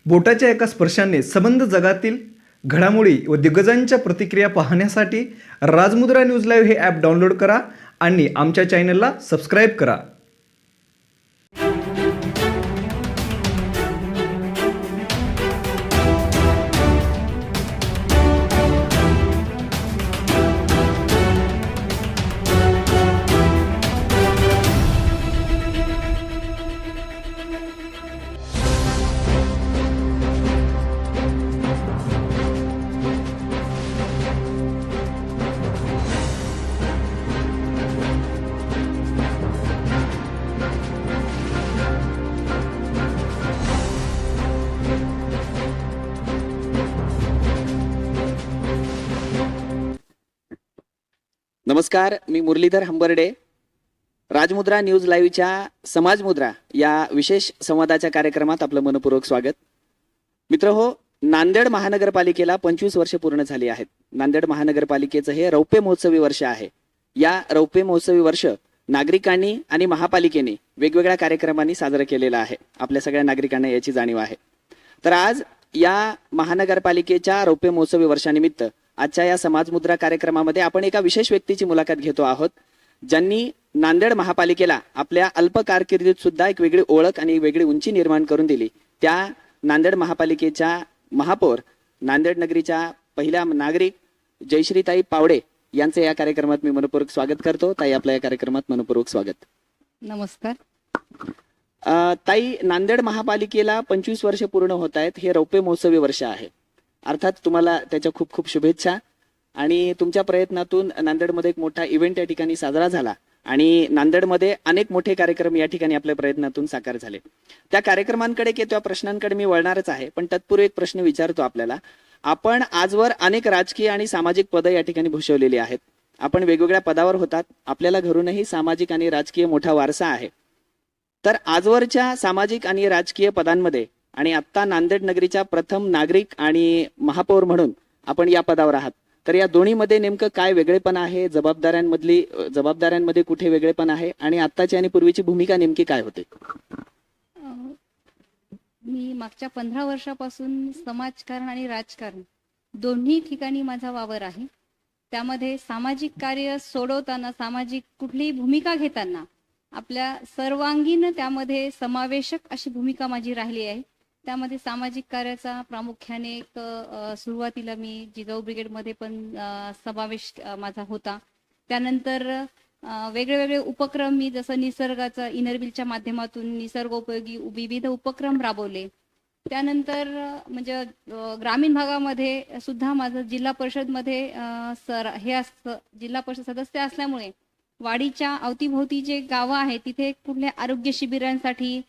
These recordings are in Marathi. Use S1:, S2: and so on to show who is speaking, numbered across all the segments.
S1: बोटाच्या एका स्पर्शाने संबंध जगातील घडामोडी व दिग्गजांच्या प्रतिक्रिया पाहण्यासाठी राजमुद्रा न्यूज लाईव्ह हे ॲप डाउनलोड करा आणि आमच्या चॅनलला सबस्क्राईब करा.
S2: नमस्कार, मी मुरलीधर हंबर्डे. राजमुद्रा न्यूज लाईव्हच्या समाज मुद्रा या विशेष संवादाच्या कार्यक्रमात आपलं मनपूर्वक स्वागत. मित्र हो, नांदेड महानगरपालिकेला 25 वर्ष पूर्ण झाली आहेत. नांदेड महानगरपालिकेचं हे रौप्य महोत्सवी वर्ष आहे. या रौप्य महोत्सवी वर्ष नागरिकांनी आणि महापालिकेने वेगवेगळ्या कार्यक्रमांनी साजरं केलेलं आहे. आपल्या सगळ्या नागरिकांना याची जाणीव आहे. तर आज या महानगरपालिकेच्या रौप्य महोत्सवी वर्षानिमित्त आजच्या या समाज मुद्रा कार्यक्रमामध्ये आपण एका विशेष व्यक्तीची मुलाखत घेतो आहोत, ज्यांनी नांदेड महापालिकेला आपल्या अल्प कारकिर्दीत सुद्धा एक वेगळी ओळख आणि वेगळी उंची निर्माण करून दिली. त्या नांदेड महापालिकेच्या महापौर, नांदेड नगरीच्या पहिल्या नागरिक जयश्रीताई पावडे यांचं या कार्यक्रमात मी मनपूर्वक स्वागत करतो. ताई, आपल्या या कार्यक्रमात मनपूर्वक स्वागत.
S3: नमस्कार.
S2: ताई, नांदेड महापालिकेला 25 वर्ष पूर्ण होत आहेत. हे रौप्य महोत्सवी वर्ष आहे. अर्थात तुम्हाला त्याच्या खूप खूप शुभेच्छा. आणि तुमच्या प्रयत्नातून नांदेडमध्ये एक मोठा इव्हेंट या ठिकाणी साजरा झाला आणि नांदेडमध्ये अनेक मोठे कार्यक्रम या ठिकाणी आपल्या प्रयत्नातून साकार झाले. त्या कार्यक्रमांकडे किंवा त्या प्रश्नांकडे मी वळणारच आहे, पण तत्पूर्वी एक प्रश्न विचारतो आपल्याला. आपण आजवर अनेक राजकीय आणि सामाजिक पदं या ठिकाणी भूषवलेली आहेत. आपण वेगवेगळ्या पदावर होतात. आपल्याला घरूनही सामाजिक आणि राजकीय मोठा वारसा आहे. तर आजवरच्या सामाजिक आणि राजकीय पदांमध्ये आणि आत्ता नांदेड नगरीच्या प्रथम नागरिक आणि महापौर म्हणून आपण या पदावर आहात. तर या दोन्हीमध्ये नेमकं काय वेगळेपण आहे? जबाबदाऱ्यांमध्ये कुठे वेगळेपण आहे? आणि आत्ताची आणि पूर्वीची भूमिका नेमकी काय होते?
S3: मी मागच्या 15 वर्षापासून समाजकारण आणि राजकारण दोन्ही ठिकाणी माझा वावर आहे. त्यामध्ये सामाजिक कार्य सोडवताना, सामाजिक कुठलीही भूमिका घेताना आपल्या सर्वांगीण त्यामध्ये समावेशक अशी भूमिका माझी राहिली आहे. त्यामध्ये सामाजिक कार्याचा प्रामुख्याने एक सुरुवातीला मी जिजाऊ ब्रिगेडमध्ये पण समावेश माझा होता. त्यानंतर वेगळे उपक्रम मी जसं निसर्गाचा इनरव्हीलच्या माध्यमातून निसर्गोपयोगी विविध उपक्रम राबवले. त्यानंतर म्हणजे ग्रामीण भागामध्ये सुद्धा माझं जिल्हा परिषदमध्ये जिल्हा परिषद सदस्य असल्यामुळे वाडीच्या अवतीभोवती जे गावं आहेत तिथे कुठल्या आरोग्य शिबिरांसाठी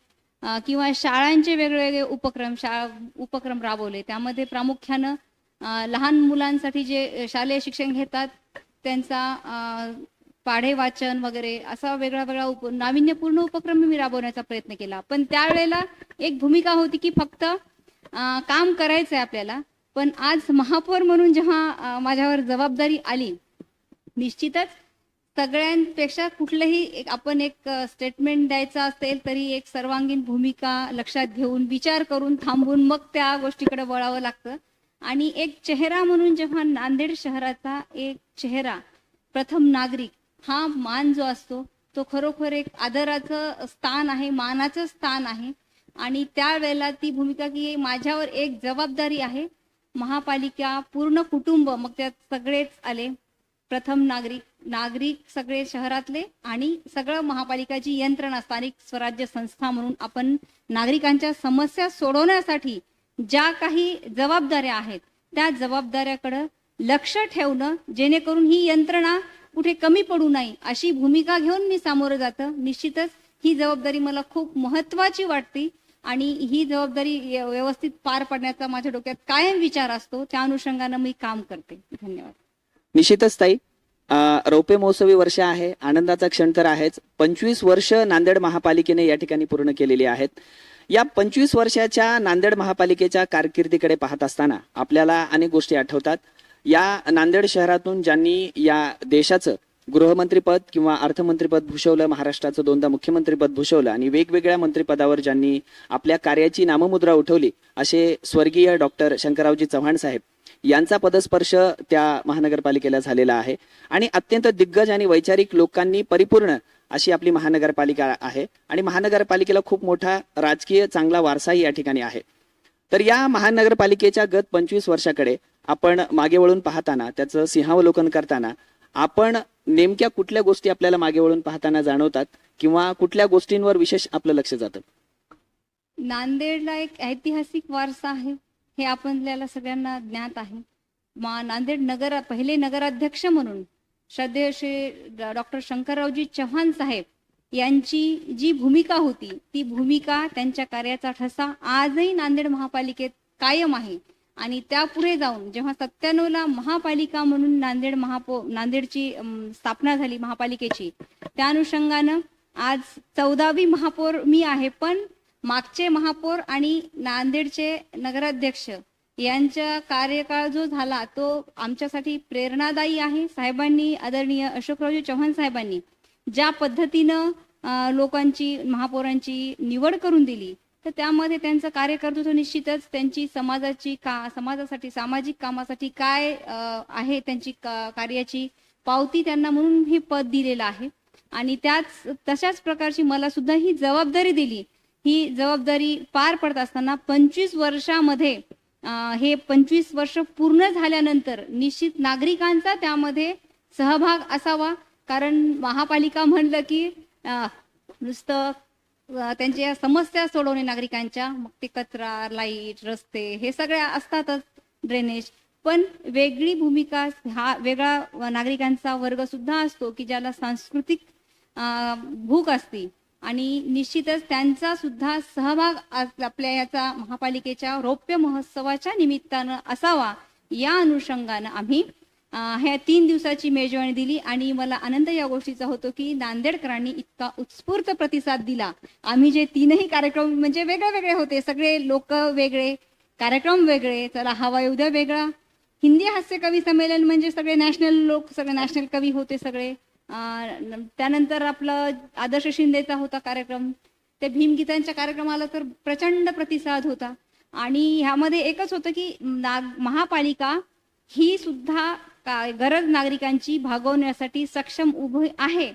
S3: किंवा शाळांचे वेगवेगळे उपक्रम राबवले. त्यामध्ये प्रामुख्यानं लहान मुलांसाठी जे शालेय शिक्षण घेतात त्यांचा पाढे वाचन वगैरे असा वेगळा नाविन्यपूर्ण उपक्रम मी राबवण्याचा प्रयत्न केला. पण त्यावेळेला एक भूमिका होती की फक्त काम करायचंय आपल्याला. पण आज महापौर म्हणून जेव्हा माझ्यावर जबाबदारी आली, निश्चितच सगळ्यांपेक्षा कुठलंही आपण एक स्टेटमेंट द्यायचं असेल तरी एक सर्वांगीण भूमिका लक्षात घेऊन, विचार करून, थांबून मग त्या गोष्टीकडे वळावं लागतं. आणि एक चेहरा म्हणून जेव्हा नांदेड शहराचा एक चेहरा, प्रथम नागरिक, हा मान जो असतो तो खरोखर एक आदराचं स्थान आहे, मानाचं स्थान आहे. आणि त्यावेळेला ती भूमिका की माझ्यावर एक जबाबदारी आहे. महापालिका, पूर्ण कुटुंब, मग त्यात सगळेच आले, प्रथम नागरिक सगळे शहरातले आणि सगळं महापालिकाची यंत्रणा, स्थानिक स्वराज्य संस्था म्हणून आपण नागरिकांच्या समस्या सोडवण्यासाठी ज्या काही जबाबदाऱ्या आहेत त्या जबाबदाऱ्याकडे लक्ष ठेवणं, जेणेकरून ही यंत्रणा कुठे कमी पडू नये अशी भूमिका घेऊन मी सामोरं जातं. निश्चितच ही जबाबदारी मला खूप महत्वाची वाटते आणि ही जबाबदारी व्यवस्थित पार पाडण्याचा माझ्या डोक्यात कायम विचार असतो. त्या अनुषंगानं मी काम करते. धन्यवाद.
S2: निश्चितच ताई, रौप्य महोत्सवी वर्ष आहे, आनंदाचा क्षण तर आहेच. 25 वर्ष नांदेड महापालिकेने या ठिकाणी पूर्ण केलेली आहेत. या 25 वर्षाच्या नांदेड महापालिकेच्या कारकिर्दीकडे पाहत असताना आपल्याला अनेक गोष्टी आठवतात. या नांदेड शहरातून ज्यांनी या देशाचं गृहमंत्रीपद किंवा अर्थमंत्रीपद भूषवलं, महाराष्ट्राचं 2दा मुख्यमंत्रीपद भूषवलं आणि वेगवेगळ्या मंत्रिपदावर ज्यांनी आपल्या कार्याची नाममुद्रा उठवली असे स्वर्गीय डॉक्टर शंकररावजी चव्हाण साहेब यांचा पदस्पर्श त्या महानगरपालिकेला झालेला आहे आणि अत्यंत दिग्गज आणि वैचारिक लोकांनी परिपूर्ण अशी आपली महानगरपालिका आहे आणि महानगरपालिकेला खूप मोठा राजकीय चांगला वारसाही या ठिकाणी आहे. तर या महानगरपालिकेच्या गत 25 वर्षाकडे आपण मागे वळून पाहताना, त्याचं सिंहावलोकन करताना आपण नेमक्या कुठल्या गोष्टी आपल्याला मागे वळून पाहताना जाणवतात किंवा कुठल्या गोष्टींवर विशेष आपलं लक्ष जातं?
S3: नांदेडला एक ऐतिहासिक वारसा आहे हे आपल्याला सगळ्यांना ज्ञात आहे. नांदेड पहिले नगराध्यक्ष म्हणून श्रद्धेय श्री डॉक्टर शंकररावजी चव्हाण साहेब यांची जी भूमिका होती, ती भूमिका, त्यांच्या कार्याचा ठसा आजही नांदेड महापालिकेत कायम आहे. आणि त्यापुढे जाऊन जेव्हा 97ला महापालिका म्हणून नांदेडची स्थापना झाली महापालिकेची, त्या अनुषंगानं आज 14वी महापौर मी आहे. पण मागचे महापौर आणि नांदेडचे नगराध्यक्ष यांचा कार्यकाळ जो झाला तो आमच्यासाठी प्रेरणादायी आहे. साहेबांनी, आदरणीय अशोकरावजी चव्हाण साहेबांनी ज्या पद्धतीनं लोकांची, महापौरांची निवड करून दिली, तर त्यामध्ये त्यांचं कार्यकर्तृत्व निश्चितच त्यांची समाजासाठी, सामाजिक कामासाठी काय आहे त्यांची कार्याची पावती त्यांना म्हणून हे पद दिलेलं आहे. आणि तशाच प्रकारची मला सुद्धा ही जबाबदारी दिली. ही जबाबदारी पार पडत असताना 25 वर्षामध्ये हे 25 वर्ष पूर्ण झाल्यानंतर निश्चित नागरिकांचा त्यामध्ये सहभाग असावा. कारण महापालिका म्हणलं की नुसतं त्यांच्या समस्या सोडवणे नागरिकांच्या, मग ते कचरा, लाईट, रस्ते हे सगळ्या असतातच, ड्रेनेज, पण वेगळी भूमिका, हा वेगळा नागरिकांचा वर्ग सुद्धा असतो की ज्याला सांस्कृतिक भूक असते आणि निश्चितच त्यांचा सुद्धा सहभाग आपल्या याचा महापालिकेच्या रौप्य महोत्सवाच्या निमित्तानं असावा. या अनुषंगानं आम्ही ह्या 3 दिवसाची मेजवानी दिली आणि मला आनंद या गोष्टीचा होतो की नांदेडकरांनी इतका उत्स्फूर्त प्रतिसाद दिला. आम्ही जे 3ही कार्यक्रम म्हणजे वेगळे वेगळे होते, सगळे लोक वेगळे, कार्यक्रम वेगळे, चला हवा येऊ द्या वेगळा, हिंदी हास्य कवी संमेलन म्हणजे सगळे नॅशनल कवी होते सगळे. त्यानंतर आपलं आदर्श शिंदेचा होता कार्यक्रम, त्या भीमगीतांच्या कार्यक्रमाला तर प्रचंड प्रतिसाद होता. आणि ह्यामध्ये एकच होतं की महापालिका ही सुद्धा गरज नागरिकांची भागवण्यासाठी सक्षम उभी आहे.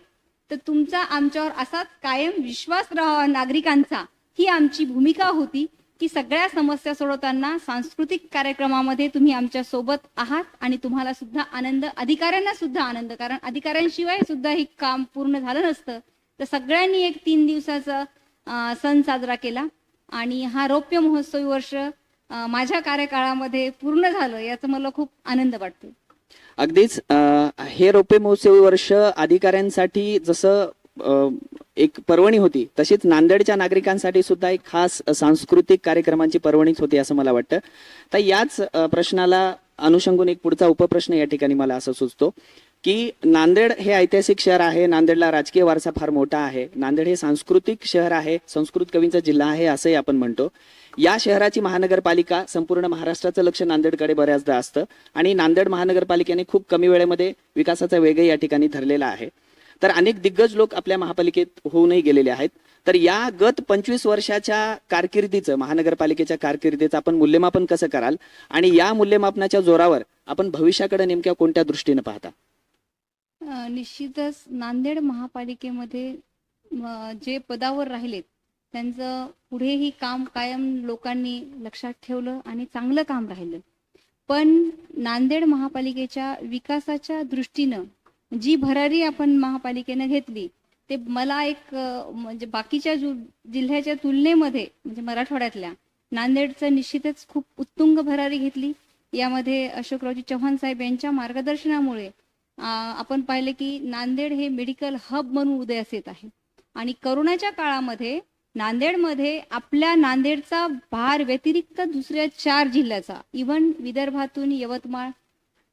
S3: तर तुमचा आमच्यावर असाच कायम विश्वास राहावा नागरिकांचा, ही आमची भूमिका होती की सगळ्या समस्या सोडवताना सांस्कृतिक कार्यक्रमामध्ये तुम्ही आमच्या सोबत आहात आणि तुम्हाला सुद्धा आनंद, अधिकाऱ्यांना सुद्धा आनंद, कारण अधिकाऱ्यांशिवाय सुद्धा हे काम पूर्ण झालं नसतं. तर सगळ्यांनी एक 3 दिवसाचा सण साजरा केला आणि हा रौप्य महोत्सवी वर्ष माझ्या कार्यकाळामध्ये पूर्ण झालं, याचा मला खूप आनंद वाटतो.
S2: अगदीच हे रौप्य महोत्सवी वर्ष अधिकाऱ्यांसाठी जसं एक पर्वणी होती, तशीच नांदेडच्या नागरिकांसाठी सुद्धा एक खास सांस्कृतिक कार्यक्रमांची पर्वणीच होती असं मला वाटतं. तर याच प्रश्नाला अनुषंगून एक पुढचा उपप्रश्न या ठिकाणी मला असं सुचतो की नांदेड हे ऐतिहासिक शहर आहे, नांदेडला राजकीय वारसा फार मोठा आहे, नांदेड हे सांस्कृतिक शहर आहे, संस्कृत कवींचा जिल्हा आहे असंही आपण म्हणतो. या शहराची महानगरपालिका, संपूर्ण महाराष्ट्राचं लक्ष नांदेडकडे बऱ्याचदा असतं आणि नांदेड महानगरपालिकेने खूप कमी वेळेमध्ये विकासाचा वेगही या ठिकाणी धरलेला आहे. तर अनेक दिग्गज लोक आपल्या महापालिकेत होऊनही गेलेले आहेत. तर या गत 25 वर्षाच्या कारकिर्दीचं, महानगरपालिकेच्या कारकिर्दीचं आपण मूल्यमापन कसं कराल आणि या मूल्यमापनाच्या जोरावर आपण भविष्याकडे नेमक्या कोणत्या दृष्टीने पाहता?
S3: निश्चितच नांदेड महापालिकेमध्ये जे पदावर राहिलेत त्यांचं पुढेही काम कायम लोकांनी लक्षात ठेवलं आणि चांगलं काम राहिलं. पण नांदेड महापालिकेच्या विकासाच्या दृष्टीनं जी भरारी आपण महापालिकेनं घेतली, ते मला एक म्हणजे बाकीच्या जिल्ह्याच्या तुलनेमध्ये, म्हणजे मराठवाड्यातल्या नांदेडचं निश्चितच खूप उत्तुंग भरारी घेतली. यामध्ये अशोकरावजी चव्हाण साहेब यांच्या मार्गदर्शनामुळे आपण पाहिले की नांदेड हे मेडिकल हब म्हणून उदयास येत आहे. आणि करोनाच्या काळामध्ये नांदेडमध्ये आपल्या नांदेडचा भार व्यतिरिक्त दुसऱ्या 4 जिल्ह्याचा, इव्हन विदर्भातून यवतमाळ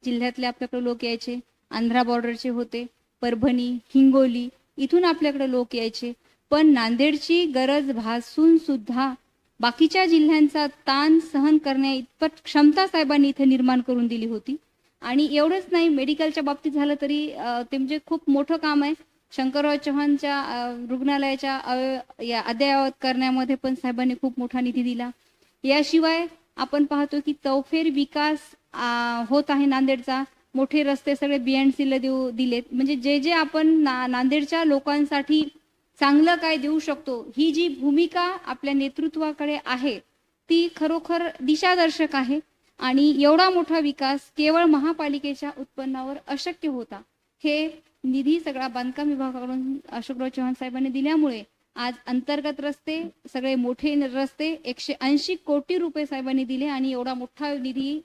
S3: जिल्ह्यातले आपल्याकडे लोक यायचे, आंध्रा बॉर्डरचे होते, परभणी, हिंगोली इथून आपल्याकडे लोक यायचे. पण नांदेडची गरज भासून सुद्धा बाकीच्या जिल्ह्यांचा ताण सहन करण्या इतपत क्षमता साहेबांनी इथे निर्माण करून दिली होती. आणि एवढंच नाही, मेडिकलच्या बाबतीत झालं तरी ते म्हणजे खूप मोठं काम आहे. शंकरराव चव्हाणच्या रुग्णालयाच्या या अद्ययावत करण्यामध्ये पण साहेबांनी खूप मोठा निधी दिला. याशिवाय आपण पाहतो की चौफेर विकास होत आहे नांदेडचा. मोठे रस्ते सगळे BNCला दिलेत. म्हणजे जे जे आपण नांदेडच्या लोकांसाठी चांगलं काय देऊ शकतो, ही जी भूमिका आपल्या नेतृत्वाकडे आहे ती खरोखर दिशादर्शक आहे. आणि एवढा मोठा विकास केवळ महापालिकेच्या उत्पन्नावर अशक्य होता. हे निधी सगळा बांधकाम विभागाकडून अशोकराव चव्हाण साहेबांनी दिल्यामुळे आज अंतर्गत रस्ते, सगळे मोठे रस्ते 180 कोटी रुपये साहेबांनी दिले आणि एवढा मोठा निधी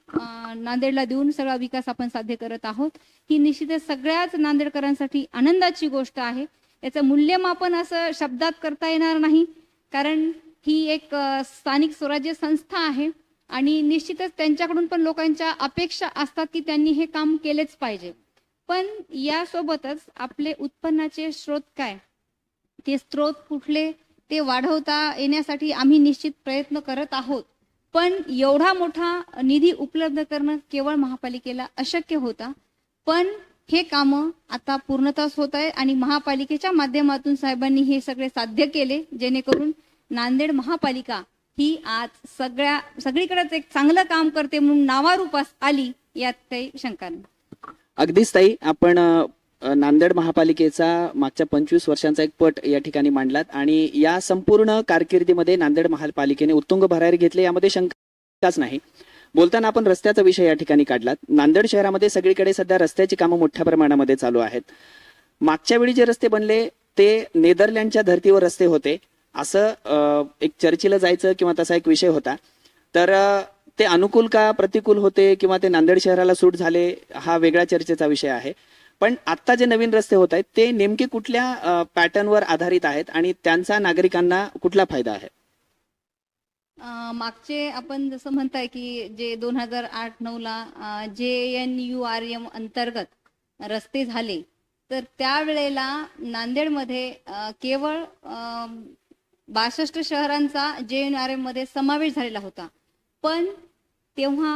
S3: नांदेडला देऊन सगळा विकास आपण साध्य करत आहोत. ही निश्चितच सगळ्याच नांदेडकरांसाठी आनंदाची गोष्ट आहे. याचं मूल्यमापन असं शब्दात करता येणार नाही, कारण ही एक स्थानिक स्वराज्य संस्था आहे आणि निश्चितच त्यांच्याकडून पण लोकांच्या अपेक्षा असतात की त्यांनी हे काम केलेच पाहिजे. पण यासोबतच आपले उत्पन्नाचे स्रोत काय, ते स्रोत कुठले ते वाढवता येण्यासाठी आम्ही निश्चित प्रयत्न करत आहोत. पण एवढा मोठा निधी उपलब्ध करणं केवळ महापालिकेला अशक्य होता. पण हे कामं आता पूर्णतः होत आहे आणि महापालिकेच्या माध्यमातून साहेबांनी हे सगळे साध्य केले, जेणेकरून नांदेड महापालिका ही आज सगळीकडेच एक चांगलं काम करते म्हणून नावारूपास आली, यात काही शंका नाही.
S2: अगदीच ताई, आपण नांदेड महापालिकेचा मागच्या 25 वर्षांचा एक पट या ठिकाणी मांडलात आणि या संपूर्ण कारकिर्दीमध्ये नांदेड महापालिकेने उत्तुंग भरारी घेतले, यामध्ये शंकाच नाही. बोलताना आपण रस्त्याचा विषय या ठिकाणी काढलात. नांदेड शहरामध्ये सगळीकडे सध्या रस्त्याची कामं मोठ्या प्रमाणामध्ये चालू आहेत. मागच्या वेळी जे रस्ते बनले ते नेदरलँडच्या धर्तीवर रस्ते होते, असं एक चर्चेला जायचं किंवा तसा एक विषय होता. तर ते अनुकूल का प्रतिकूल होते किंवा ते नांदेड शहराला सूट झाले, हा वेगळा चर्चेचा विषय आहे. पण आता जे नवीन रस्ते होत आहेत ते नेमके कुठल्या पॅटर्नवर आधारित आहेत आणि त्यांचा नागरिकांना कुठला फायदा आहे?
S3: मागचे आपण जसं म्हणताय की जे 2008-9ला JNURM अंतर्गत रस्ते झाले, तर त्यावेळेला नांदेडमध्ये केवळ 62 शहरांचा JNURM मध्ये समावेश झालेला होता. पण तेव्हा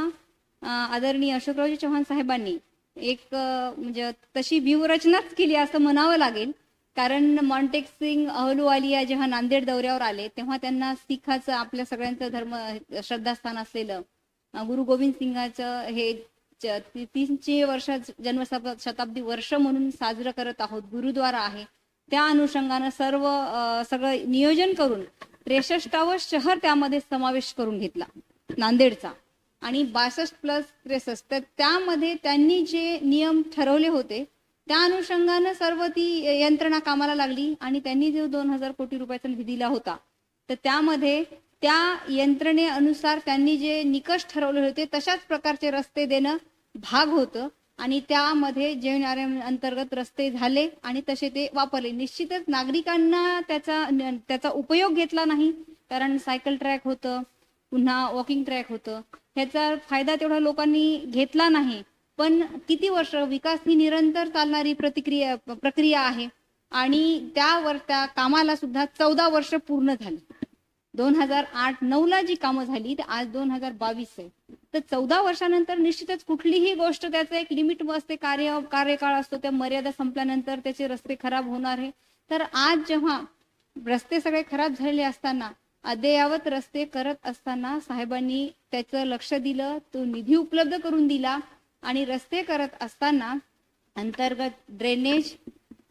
S3: आदरणीय अशोकरावजी चव्हाण साहेबांनी एक म्हणजे तशी व्यूहरचनाच केली असं म्हणावं लागेल. कारण मॉन्टेकसिंग अहलुवालिया जेव्हा नांदेड दौऱ्यावर आले तेव्हा त्यांना सिखाचं, आपल्या सगळ्यांचं धर्म श्रद्धास्थान असलेलं गुरु गोविंद सिंगाचं हे 300 वर्ष जन्मशताब्दी वर्ष म्हणून साजरं करत आहोत, गुरुद्वारा आहे. त्या अनुषंगानं सगळं नियोजन करून 63वे शहर त्यामध्ये समावेश करून घेतला नांदेडचा आणि 62+63. तर त्यामध्ये त्यांनी जे नियम ठरवले होते त्या अनुषंगानं सर्व ती यंत्रणा कामाला लागली आणि त्यांनी जो 2000 कोटी रुपयाचा निधी दिला होता, तर त्यामध्ये त्या यंत्रणेनुसार त्यांनी जे निकष ठरवले होते तशाच प्रकारचे रस्ते देणं भाग होतं आणि त्यामध्ये JNURM अंतर्गत रस्ते झाले आणि तसे ते वापरले. निश्चितच नागरिकांना त्याचा उपयोग घेतला नाही, कारण सायकल ट्रॅक होतं, पुन्हा वॉकिंग ट्रॅक होतं, ह्याचा फायदा तेवढा लोकांनी घेतला नाही. पण किती वर्ष, विकास ही निरंतर चालणारी प्रक्रिया आहे आणि त्या कामाला सुद्धा 14 वर्ष पूर्ण झाली. 2008-9ला जी कामं झाली तर आज 2022 आहे. तर 14 वर्षानंतर निश्चितच कुठलीही गोष्ट त्याचं एक लिमिट असते, कार्यकाळ असतो, त्या मर्यादा संपल्यानंतर त्याचे रस्ते खराब होणार आहे. तर आज जेव्हा रस्ते सगळे खराब झालेले असताना, अद्ययावत रस्ते करत असताना साहेबांनी त्याचं लक्ष दिलं, तो निधी उपलब्ध करून दिला आणि रस्ते करत असताना अंतर्गत ड्रेनेज,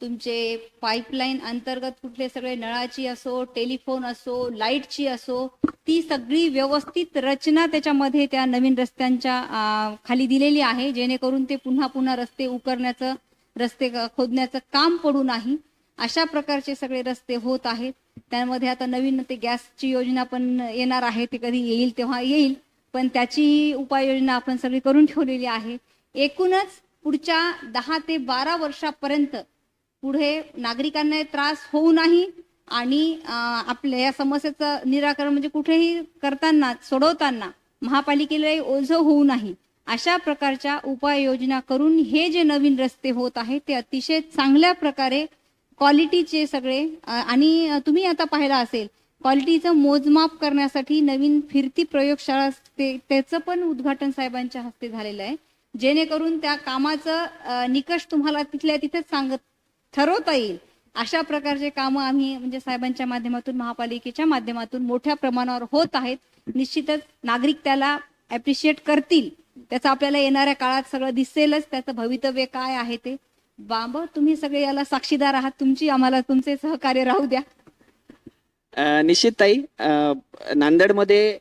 S3: तुमचे पाईपलाईन अंतर्गत कुठले सगळे नळाची असो, टेलिफोन असो, लाईटची असो, ती सगळी व्यवस्थित रचना त्याच्यामध्ये त्या नवीन रस्त्यांच्या खाली दिलेली आहे, जेणेकरून ते पुन्हा पुन्हा रस्ते उकरण्याचं, रस्ते खोदण्याचं काम पडू नाही, अशा प्रकारचे सगळे रस्ते होत आहेत. त्यामध्ये आता नवीन ते गॅसची योजना पण येणार आहे, ते कधी येईल तेव्हा येईल, पण त्याची उपाययोजना आपण सगळी करून ठेवलेली आहे. एकूणच पुढच्या 10 ते 12 वर्षापर्यंत पुढे नागरिकांना त्रास होऊ नाही आणि आपल्या या समस्येचं निराकरण म्हणजे कुठेही करताना, सोडवताना महापालिकेलाही ओझं होऊ नाही, अशा प्रकारच्या उपाययोजना करून हे जे नवीन रस्ते होत आहेत ते अतिशय चांगल्या प्रकारे क्वालिटीचे सगळे, आणि तुम्ही आता पाहिलं असेल क्वालिटीचं मोजमाप करण्यासाठी नवीन फिरती प्रयोगशाळा, त्याचं पण उद्घाटन साहेबांच्या हस्ते झालेलं आहे. जेणेकरून त्या कामाचं निकष तुम्हाला तिथल्या तिथेच ठरवता येईल अशा प्रकारचे कामं आम्ही म्हणजे साहेबांच्या माध्यमातून महापालिकेच्या माध्यमातून मोठ्या प्रमाणावर होत आहेत. निश्चितच नागरिक त्याला ऍप्रिशिएट करतील, त्याचं आपल्याला येणाऱ्या काळात सगळं दिसेलच, त्याचं भवितव्य काय आहे ते. बाबा तुम्ही सगळे याला साक्षीदार आहात, तुमची आम्हाला तुमचे सहकार्य राहू द्या.
S2: निश्चित ताई, नांदेडमध्ये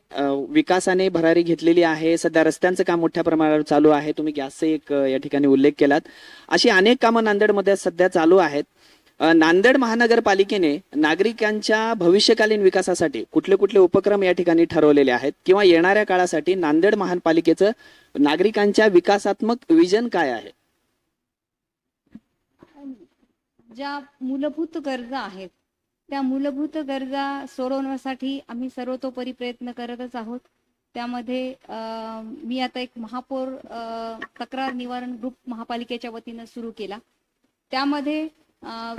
S2: विकासाने भरारी घेतलेली आहे. सध्या रस्त्यांचं काम मोठ्या प्रमाणावर चालू आहे. तुम्ही गॅसचा एक या ठिकाणी उल्लेख केलात. अशी अनेक कामं नांदेडमध्ये सध्या चालू आहेत. नांदेड महानगरपालिकेने नागरिकांच्या भविष्यकालीन विकासासाठी कुठले कुठले उपक्रम या ठिकाणी ठरवलेले आहेत किंवा येणाऱ्या काळासाठी नांदेड महापालिकेचं नागरिकांच्या विकासात्मक विजन काय आहे?
S3: ज्या मूलभूत गरजा आहेत त्या मूलभूत गरजा सोडवण्यासाठी आम्ही सर्वतोपरी प्रयत्न करतच आहोत. त्यामध्ये मी आता एक महापौर तक्रार निवारण ग्रुप महापालिकेच्या वतीनं सुरू केला. त्यामध्ये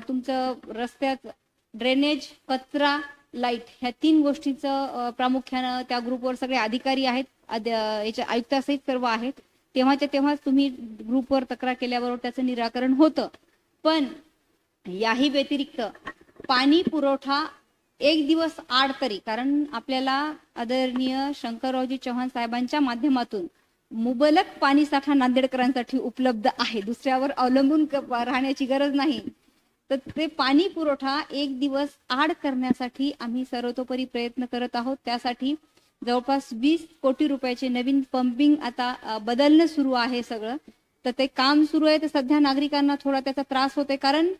S3: तुमचं रस्त्यात ड्रेनेज, कचरा, लाईट ह्या 3 गोष्टीचं प्रामुख्यानं त्या ग्रुपवर सगळे अधिकारी आहेत, याचे आयुक्तासहित सर्व आहेत. तेव्हाच्या तेव्हाच तुम्ही ग्रुपवर तक्रार केल्याबरोबर त्याचं निराकरण होतं. पण याही व्यतिरिक्त पाणी पुरवठा एक दिवस आड तरी, कारण आपल्याला आदरणीय शंकररावजी चव्हाण साहेबांच्या माध्यमातून मुबलक पाणी साठा नांदेडकरांसाठी उपलब्ध आहे, दुसऱ्यावर अवलंबून राहण्याची गरज नाही. तर ते पाणी पुरवठा एक दिवस आड करण्यासाठी आम्ही सर्वतोपरी प्रयत्न करत आहोत. त्यासाठी जवळपास 20 कोटी रुपयाचे नवीन पंपिंग आता बदलणं सुरू आहे सगळं. तर ते काम सुरू आहे. तर सध्या नागरिकांना थोडा त्याचा त्रास होतोय, कारण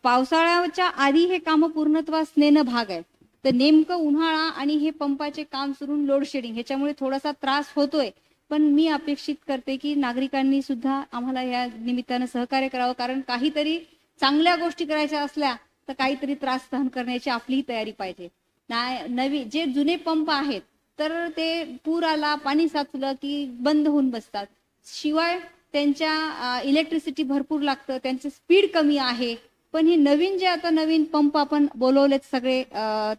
S3: पावसाळ्याच्या आधी हे काम पूर्णत्वास नेणं भाग आहे. तर नेमकं उन्हाळा आणि हे पंपाचे काम सुरू, लोड शेडिंग ह्याच्यामुळे थोडासा त्रास होतोय. पण मी अपेक्षित करते की नागरिकांनी सुद्धा आम्हाला या निमित्तानं सहकार्य करावं, कारण काहीतरी चांगल्या गोष्टी करायच्या असल्या तर काहीतरी त्रास सहन करण्याची आपलीही तयारी पाहिजे. नवी जे जुने पंप आहेत तर ते पूर आला, पाणी साचलं की बंद होऊन बसतात. शिवाय त्यांच्या इलेक्ट्रिसिटी भरपूर लागतं, त्यांचं स्पीड कमी आहे. पण हे नवीन जे आता नवीन पंप आपण बोलवलेत सगळे,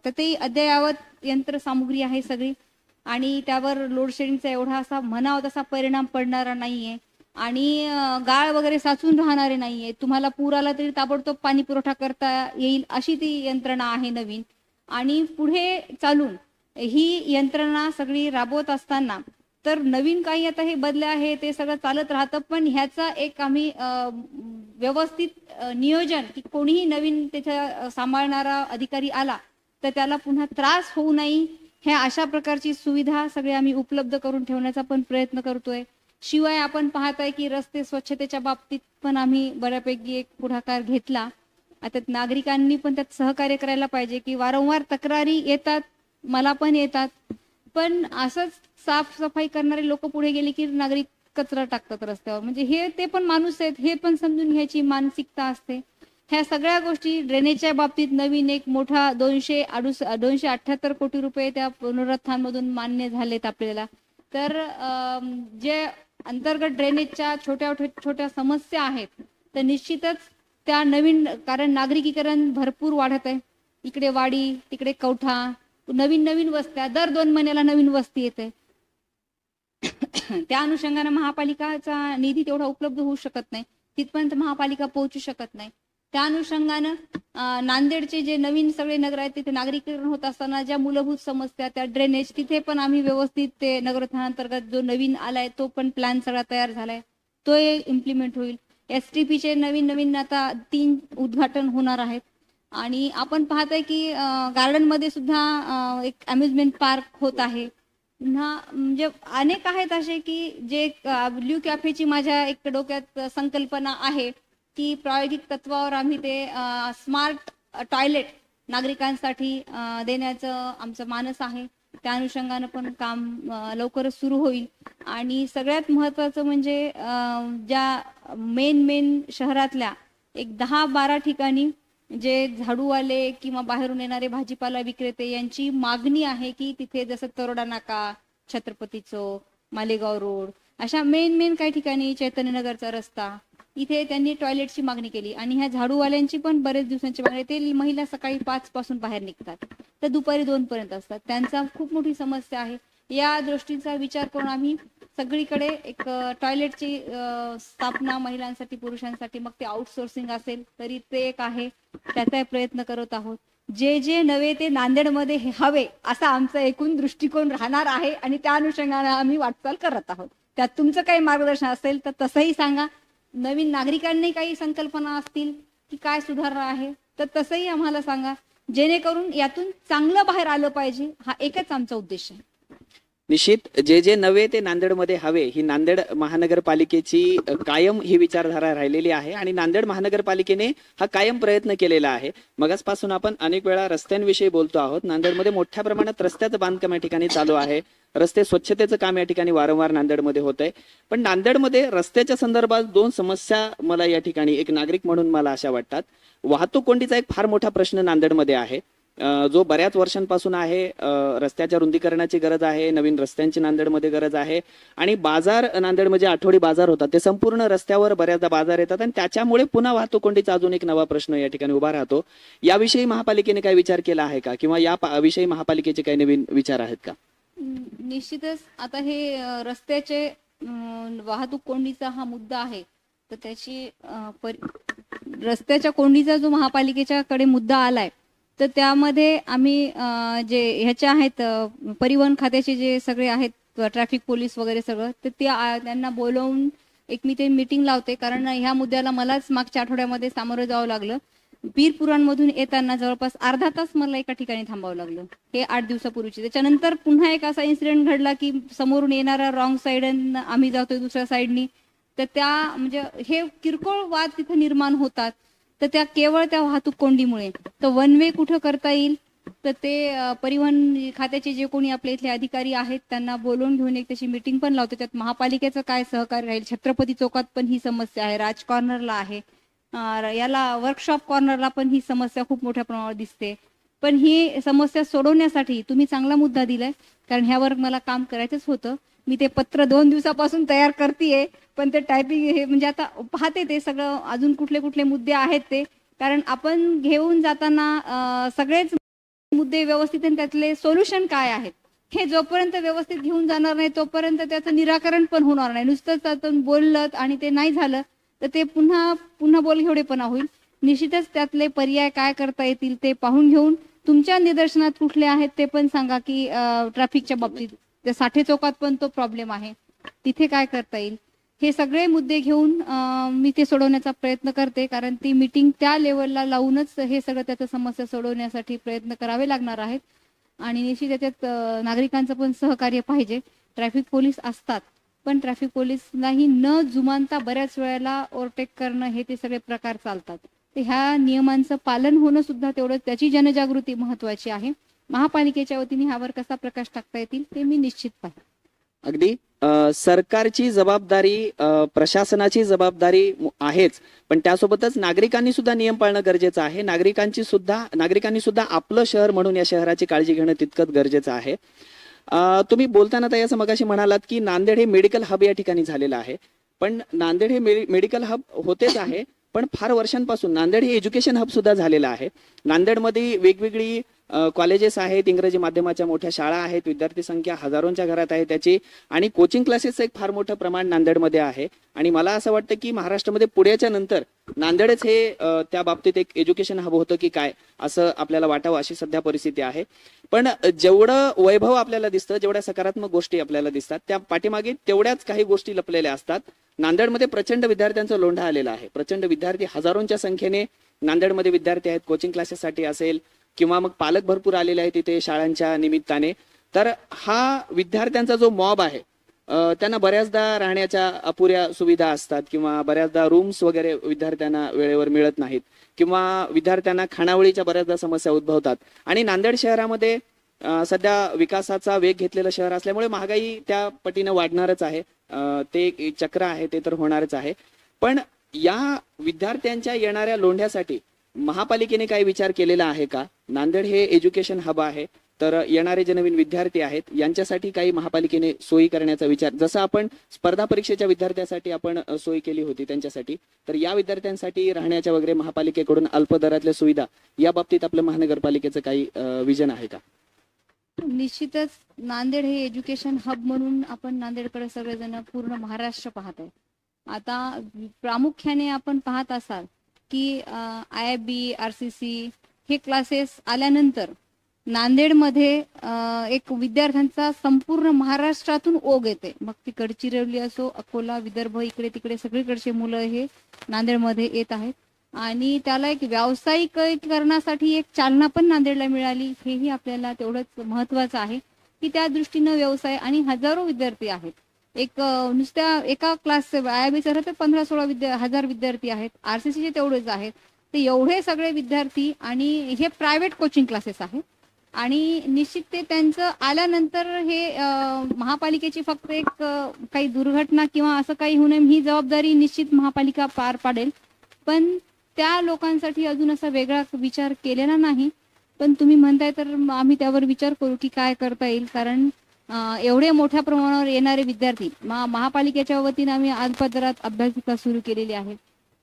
S3: तर ते अद्ययावत यंत्रसामुग्री आहे सगळी, आणि त्यावर लोड शेडिंगचा एवढा असा म्हणावा तसा परिणाम पडणारा नाहीये, आणि गाळ वगैरे साचून राहणारे नाहीये. तुम्हाला पूर आला तरी ताबडतोब पाणी पुरवठा करता येईल अशी ती यंत्रणा आहे नवीन. आणि पुढे चालून ही यंत्रणा सगळी राबवत असताना तर नवीन काही आता हे बदले आहे ते सगळं चालत राहतं. पण ह्याचा एक आम्ही व्यवस्थित नियोजन की कोणीही नवीन त्याच्या सांभाळणारा अधिकारी आला तर त्याला पुन्हा त्रास होऊ नये, ह्या अशा प्रकारची सुविधा सगळे आम्ही उपलब्ध करून ठेवण्याचा पण प्रयत्न करतोय. शिवाय आपण पाहताय की रस्ते स्वच्छतेच्या बाबतीत पण आम्ही बऱ्यापैकी एक पुढाकार घेतला. आता नागरिकांनी पण त्यात सहकार्य करायला पाहिजे की वारंवार तक्रारी येतात, मला पण येतात, पण असंच साफसफाई करणारे लोक पुढे गेले की नागरिक कचरा टाकतात रस्त्यावर. म्हणजे हे ते पण माणूस आहेत हे पण समजून घ्यायची मानसिकता असते. ह्या सगळ्या गोष्टी ड्रेनेजच्या बाबतीत नवीन एक मोठा 278 कोटी रुपये त्या पुनरुत्थानमधून मान्य झालेत आपल्याला. तर जे अंतर्गत ड्रेनेजच्या छोट्या छोट्या समस्या आहेत तर निश्चितच त्या नवीन, कारण नागरिकीकरण भरपूर वाढत आहे. इकडे वाडी, तिकडे कवठा, नवीन नवीन वस्त्या, दर 2 महिन्याला नवीन वस्ती येते. त्या अनुषंगाने महापालिकाचा निधी तेवढा उपलब्ध होऊ शकत नाही, तिथपर्यंत महापालिका पोहोचू शकत नाही. त्या अनुषंगानं नांदेडचे जे नवीन सगळे नगर आहेत तिथे नागरीकरण होत असताना ज्या मूलभूत समस्या त्या ड्रेनेज, तिथे पण आम्ही व्यवस्थित ते नगरोत्थानांतर्गत जो नवीन आलाय तो पण प्लॅन सगळा तयार झालाय, तो इम्प्लिमेंट होईल. STPचे नवीन आता 3 उद्घाटन होणार आहेत. आणि आपण पाहताय की गार्डन मध्ये सुद्धा एक अम्युजमेंट पार्क होत आहे. पुन्हा म्हणजे अनेक आहेत असे की जे ब्ल्यू कॅफेची माझ्या एक डोक्यात संकल्पना आहे की प्रायोगिक तत्वावर आम्ही ते स्मार्ट टॉयलेट नागरिकांसाठी देण्याचं आमचं मानस आहे. त्या अनुषंगानं पण काम लवकरच सुरू होईल. आणि सगळ्यात महत्वाचं म्हणजे ज्या मेन शहरातल्या एक 10-12 ठिकाणी जे झाडूवाले किंवा बाहेरून येणारे भाजीपाला विक्रेते यांची मागणी आहे की तिथे जसं तरोडा नाका, छत्रपती चौक, मालेगाव रोड, अशा मेन काही ठिकाणी, चैतन्यनगरचा रस्ता, इथे त्यांनी टॉयलेटची मागणी केली. आणि ह्या झाडूवाल्यांची पण बरेच दिवसांची मागणी, ते महिला सकाळी 5 पासून बाहेर निघतात तर दुपारी 2 पर्यंत असतात, त्यांचा खूप मोठी समस्या आहे. या दृष्टीचा विचार करून आम्ही सगळीकडे एक टॉयलेटची स्थापना महिलांसाठी पुरुषांसाठी, मग ते आउटसोर्सिंग असेल तरी ते एक आहे, त्याचाही प्रयत्न करत आहोत. जे जे नवे ते नांदेडमध्ये हवे असा आमचा एकूण दृष्टिकोन राहणार आहे आणि त्या अनुषंगाने आम्ही वाटचाल करत आहोत. त्यात तुमचं काही मार्गदर्शन असेल तर तसंही सांगा. नवीन नागरिकांनी काही संकल्पना असतील की काय सुधारणा आहे तर तसंही आम्हाला सांगा, जेणेकरून यातून चांगलं बाहेर आलं पाहिजे. हा एकच आमचा उद्देश आहे.
S2: निश्चित जे जे नवे ते नांदेडमध्ये हवे ही नांदेड महानगरपालिकेची कायम ही विचारधारा राहिलेली आहे आणि नांदेड महानगरपालिकेने हा कायम प्रयत्न केलेला आहे. मगासपासून आपण अनेक वेळा रस्त्यांविषयी बोलतो आहोत. नांदेडमध्ये मोठ्या प्रमाणात रस्त्याचं बांधकाम या ठिकाणी चालू आहे. रस्ते स्वच्छतेचं काम या ठिकाणी वारंवार नांदेडमध्ये होत आहे. पण नांदेडमध्ये रस्त्याच्या संदर्भात दोन समस्या मला या ठिकाणी एक नागरिक म्हणून मला अशा वाटतात. वाहतूक कोंडीचा एक फार मोठा प्रश्न नांदेडमध्ये आहे, जो बऱ्याच वर्षांपासून आहे. रस्त्याच्या रुंदीकरणाची गरज आहे, नवीन रस्त्यांची नांदेडमध्ये गरज आहे आणि बाजार नांदेडमध्ये आठवडी बाजार होतात ते संपूर्ण रस्त्यावर बऱ्याचदा बाजार येतात आणि त्याच्यामुळे पुन्हा वाहतूक कोंडीचा अजून एक नवा प्रश्न या ठिकाणी उभा राहतो. याविषयी महापालिकेने काही विचार केला आहे का किंवा या विषयी महापालिकेचे काही नवीन विचार आहेत का?
S3: निश्चितच आता हे रस्त्याचे वाहतूक कोंडीचा हा मुद्दा आहे, तर त्याची रस्त्याच्या कोंडीचा जो महापालिकेच्याकडे मुद्दा आलाय तर त्यामध्ये आम्ही जे ह्याचे आहेत परिवहन खात्याचे जे सगळे आहेत ट्रॅफिक पोलीस वगैरे सगळं, तर त्यांना बोलवून एक मी ते मीटिंग लावते. कारण ह्या मुद्द्याला मलाच मागच्या आठवड्यामध्ये सामोरं जावं लागलं. पीरपुरांमधून येताना जवळपास अर्धा तास मला एका ठिकाणी थांबावं लागलं, हे 8 दिवसापूर्वीचे. त्याच्यानंतर पुन्हा एक असा इन्सिडेंट घडला की समोरून येणारा रॉंग साईड आम्ही जातोय दुसऱ्या साईडनी, तर त्या म्हणजे हे किरकोळ वाद तिथे निर्माण होतात. तर त्या केवळ त्या वाहतूक कोंडीमुळे. तर वन वे कुठं करता येईल तर ते परिवहन खात्याचे जे कोणी आपले इथले अधिकारी आहेत त्यांना बोलवून घेऊन एक त्याची मीटिंग पण लावते. त्यात महापालिकेचं काय सहकार्य राहील. छत्रपती चौकात पण ही समस्या आहे, राज कॉर्नरला आहे, याला वर्कशॉप कॉर्नरला पण ही समस्या खूप मोठ्या प्रमाणावर दिसते. पण ही समस्या सोडवण्यासाठी तुम्ही चांगला मुद्दा दिलाय, कारण ह्यावर मला काम करायचंच होतं. मी ते पत्र 2 दिवसापासून तयार करतेय, पण ते टायपिंग हे म्हणजे आता पाहते ते सगळं अजून कुठले कुठले मुद्दे आहेत ते. कारण आपण घेऊन जाताना सगळेच मुद्दे व्यवस्थित आणि त्यातले सोल्युशन काय आहेत हे जोपर्यंत व्यवस्थित घेऊन जाणार नाही तोपर्यंत त्याचं निराकरण पण होणार नाही. नुसतंच आपण बोललं आणि ते नाही झालं तर ते पुन्हा पुन्हा बोलघेवडेपणा होईल. निश्चितच त्यातले पर्याय काय करता येतील ते पाहून घेऊन तुमच्या निदर्शनात कुठले आहेत ते पण सांगा. की ट्रॅफिकच्या बाबतीत त्या साठे चौकात पण तो प्रॉब्लेम आहे, तिथे काय करता येईल. हे सगळे मुद्दे घेऊन मी ते सोडवण्याचा प्रयत्न करते. कारण ती मीटिंग त्या लेवलला लावूनच हे सगळं त्याचं समस्या सोडवण्यासाठी प्रयत्न करावे लागणार आहेत. आणि निश्चित त्याच्यात नागरिकांचं पण सहकार्य पाहिजे. ट्रॅफिक पोलीस असतात, पण ट्रॅफिक पोलीसलाही न जुमानता बऱ्याच वेळेला ओव्हरटेक करणं हे ते सगळे प्रकार चालतात. तर ह्या नियमांचं पालन होणं सुद्धा तेवढं त्याची जनजागृती महत्वाची आहे. महापालिकेच्या वतीने ह्यावर कसा प्रकाश टाकता येतील ते मी निश्चित पाहिजे.
S2: अगदी सरकारची जबाबदारी, प्रशासनाची जबाबदारी आहेच, पण त्यासोबतच नागरिकांनी सुद्धा नियम पाळणं गरजेचं आहे. नागरिकांनी सुद्धा आपलं शहर म्हणून या शहराची काळजी घेणं तितकंच गरजेचं आहे. तुम्ही बोलताना ताई असं मगाशी म्हणालात की नांदेड हे मेडिकल हब या ठिकाणी झालेलं आहे, पण नांदेड हे मेडिकल हब होतेच आहे, पण फार वर्षांपासून नांदेड हे एज्युकेशन हब सुद्धा झालेलं आहे. नांदेडमध्ये वेगवेगळी कॉलेजेस आहेत, इंग्रजी माध्यमाच्या मोठ्या शाळा आहेत, विद्यार्थी संख्या हजारोंच्या घरात आहे त्याची, आणि कोचिंग क्लासेसचं एक फार मोठं प्रमाण नांदेडमध्ये आहे. आणि मला असं वाटतं की महाराष्ट्रामध्ये पुण्याच्या नंतर नांदेडच हे त्या बाबतीत एक एज्युकेशन हब होतं की काय असं आपल्याला वाटावं, अशी सध्या परिस्थिती आहे. पण जेवढं वैभव आपल्याला दिसतं, जेवढ्या सकारात्मक गोष्टी आपल्याला दिसतात, त्या पाठीमागे तेवढ्याच काही गोष्टी लपलेल्या असतात. नांदेडमध्ये प्रचंड विद्यार्थ्यांचा लोंढा आलेला आहे. प्रचंड विद्यार्थी, हजारोंच्या संख्येने नांदेडमध्ये विद्यार्थी आहेत, कोचिंग क्लासेससाठी असेल किंवा मग पालक भरपूर आलेले आहेत तिथे शाळांच्या निमित्ताने. तर हा विद्यार्थ्यांचा जो मॉब आहे, त्यांना बऱ्याचदा राहण्याच्या अपुऱ्या सुविधा असतात किंवा बऱ्याचदा रूम्स वगैरे विद्यार्थ्यांना वेळेवर मिळत नाहीत किंवा विद्यार्थ्यांना खानावळीच्या बऱ्याचदा समस्या उद्भवतात. आणि नांदेड शहरामध्ये सध्या विकासाचा वेग घेतलेलं शहर असल्यामुळे महागाई त्या पटीनं वाढणारच आहे. ते एक चक्र आहे, ते तर होणारच आहे. पण या विद्यार्थ्यांच्या येणाऱ्या लोंढ्यासाठी महापालिकेने काही विचार केलेला आहे का? नांदेड हे एज्युकेशन हब आहे, तर येणारे जे नवीन विद्यार्थी आहेत यांच्यासाठी काही महापालिकेने सोयी करण्याचा विचार, जसं आपण स्पर्धा परीक्षेच्या विद्यार्थ्यांसाठी आपण सोय केली होती त्यांच्यासाठी, तर या विद्यार्थ्यांसाठी राहण्याच्या वगैरे महापालिकेकडून अल्प दरातल्या सुविधा या बाबतीत आपल्या महानगरपालिकेचं काही विजन आहे का?
S3: निश्चितच नांदेड हे एज्युकेशन हब म्हणून आपण नांदेडकडे सगळेजण पूर्ण महाराष्ट्र पाहत आहे. आता प्रामुख्याने आपण पाहत असाल की IIB, RCC हे क्लासेस आल्यानंतर नांदेडमध्ये एक विद्यार्थ्यांचा संपूर्ण महाराष्ट्रातून ओघ येते. मग ती गडचिरोली असो, अकोला, विदर्भ, इकडे तिकडे सगळीकडचे मुलं हे नांदेडमध्ये येत आहेत आणि त्याला एक व्यावसायिकीकरणासाठी एक चालना पण नांदेडला मिळाली. हेही आपल्याला तेवढंच महत्वाचं आहे की त्या दृष्टीनं व्यवसाय आणि हजारो विद्यार्थी आहेत. एक नुसत्या एका क्लासचे IIBचे तर 15-16 हजार विद्यार्थी आहेत, RCCचे तेवढेच आहेत. ते एवढे सगळे विद्यार्थी आणि हे प्रायव्हेट कोचिंग क्लासेस आहेत आणि निश्चित ते त्यांचं आल्यानंतर हे महापालिकेची फक्त एक काही दुर्घटना किंवा असं काही होऊ नये ही जबाबदारी निश्चित महापालिका पार पाडेल. पण त्या लोकांसाठी अजून असा वेगळा विचार केलेला नाही. पण तुम्ही म्हणताय तर आम्ही त्यावर विचार करू की काय करता येईल. कारण एवढे मोठ्या प्रमाणावर येणारे विद्यार्थी महापालिकेच्या वतीने आम्ही अल्पदरात अभ्यासिका सुरू केलेली आहे.